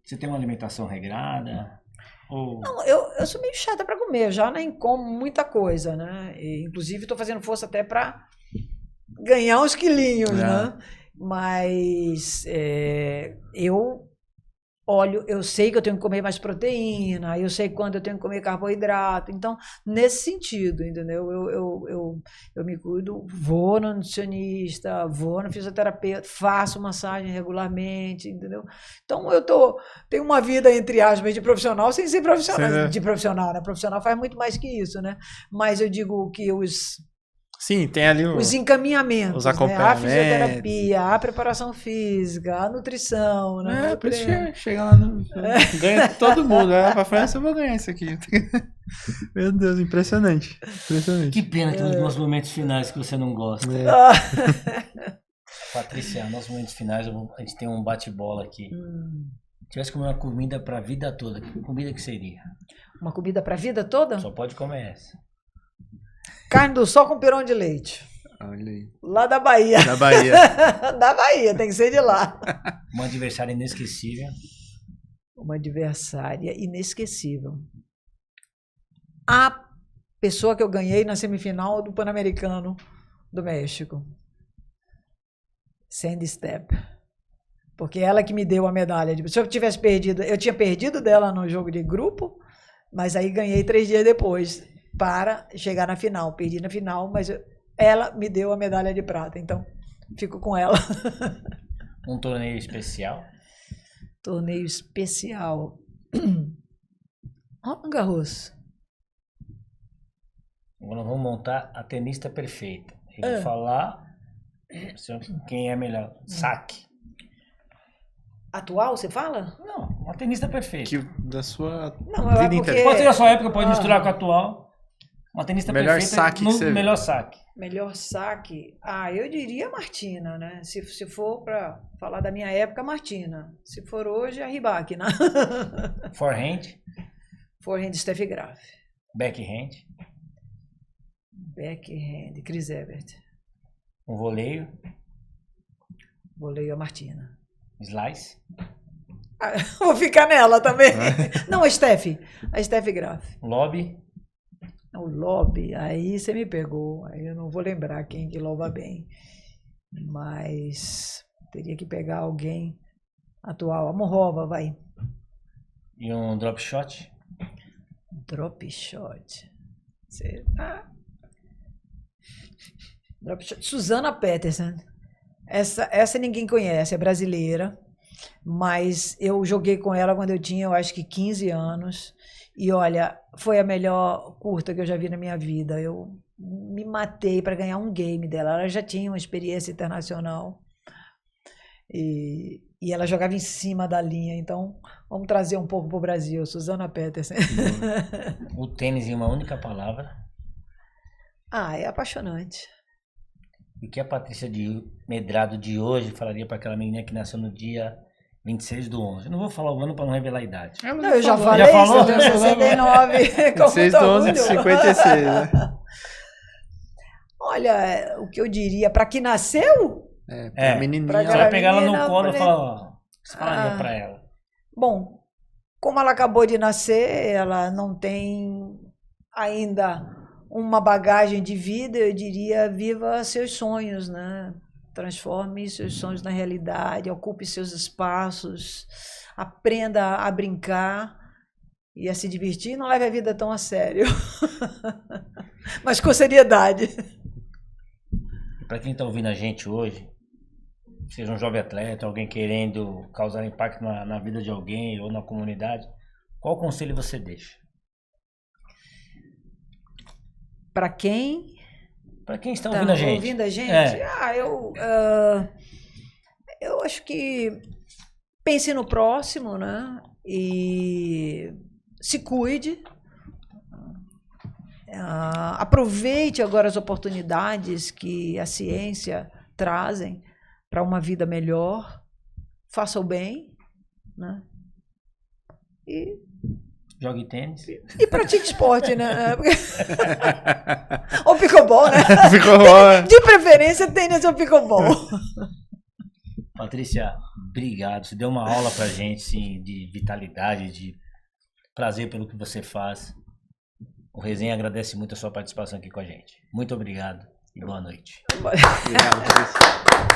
Você tem uma alimentação regrada? Não, eu sou meio chata para comer, eu já nem como muita coisa, né? E, inclusive, estou fazendo força até para ganhar uns quilinhos, né? Mas eu sei que eu tenho que comer mais proteína, eu sei quando eu tenho que comer carboidrato, então, nesse sentido, entendeu? Eu me cuido, vou no nutricionista, vou no fisioterapeuta, faço massagem regularmente, entendeu? Então, tenho uma vida, entre aspas, de profissional, sem ser profissional, de profissional, né? Profissional faz muito mais que isso, né? Mas eu digo que Sim, tem ali os encaminhamentos, os acompanhamentos, né? A fisioterapia, a preparação física, a nutrição, né? Por isso chega lá, ganha todo mundo. Vai pra França, eu vou ganhar isso aqui. Meu Deus, impressionante. Que pena que nos momentos finais que você não gosta. Patrícia, nos momentos finais a gente tem um bate-bola aqui. tivesse comer uma comida pra vida toda, que comida que seria? Uma comida para a vida toda? Só pode comer essa. Carne do sol com pirão de leite. Olha aí. Lá da Bahia. Da Bahia. Da Bahia, tem que ser de lá. Um adversário inesquecível. Uma adversária inesquecível. A pessoa que eu ganhei na semifinal do Pan-Americano do México. Sandy Step. Porque ela que me deu a medalha. Se eu tivesse perdido, eu tinha perdido dela no jogo de grupo, mas aí ganhei 3 dias depois para chegar na final. Perdi na final, mas ela me deu a medalha de prata. Então, fico com ela. Um torneio especial. Torneio especial. Roland Garros. Agora vamos montar a tenista perfeita. Eu vou falar quem é melhor. Saque. Atual, você fala? Não, uma tenista perfeita. Que da sua Não, é vida porque- inteira. Pode ser da sua época, pode misturar com a atual. Uma tenista Melhor perfeita saque no que você viu. melhor saque. Melhor saque? Eu diria Martina, né? Se for para falar da minha época, Martina. Se for hoje, a Ribac, né? Forehand, Forehand, Steffi Graf. backhand, Backhand, Chris Evert. um voleio, Voleio a Martina. slice, Vou ficar nela também. Não, a Steffi Graf. lobby, O lobby, aí você me pegou. Aí eu não vou lembrar quem que louva bem. Mas teria que pegar alguém atual. A Morrova, vai. e um drop shot. Drop shot. Drop shot. Susana Peterson. Essa ninguém conhece, é brasileira. Mas eu joguei com ela quando eu tinha, eu acho que 15 anos. E olha, foi a melhor curta que eu já vi na minha vida. Eu me matei para ganhar um game dela. Ela já tinha uma experiência internacional. E ela jogava em cima da linha. Então, vamos trazer um pouco para o Brasil. Susana Peterson. O tênis em uma única palavra. É apaixonante. E o que a Patrícia de Medrado de hoje falaria para aquela menina que nasceu no dia 26/11? Eu não vou falar o ano para não revelar a idade. Não, eu já falei Já falou? isso, eu tenho 69. com 6 muito do 11 de orgulho. 56, né? Olha, o que eu diria, para que nasceu? Pra menininha. pra Você vai aquela pegar ela menina, no colo e falei- falar, ó, o que você falaria para ela? Bom, como ela acabou de nascer, ela não tem ainda uma bagagem de vida, eu diria, viva seus sonhos, né? Transforme seus sonhos na realidade, ocupe seus espaços, aprenda a brincar e a se divertir, não leve a vida tão a sério, mas com seriedade. Para quem está ouvindo a gente hoje, seja um jovem atleta, alguém querendo causar impacto na vida de alguém ou na comunidade, qual conselho você deixa? Para quem Para quem está está ouvindo a gente? ouvindo a gente? É. Eu acho que pense no próximo, né? E se cuide. Aproveite agora as oportunidades que a ciência trazem para uma vida melhor. Faça o bem, né? Jogue tênis. E pratique esporte, né? Ou pickleball, né? Ficou bom. De preferência, tênis ou pickleball. Patrícia, obrigado. Você deu uma aula pra gente, sim, de vitalidade, de prazer pelo que você faz. O Resenha agradece muito a sua participação aqui com a gente. Muito obrigado e boa noite. Obrigado, Patrícia.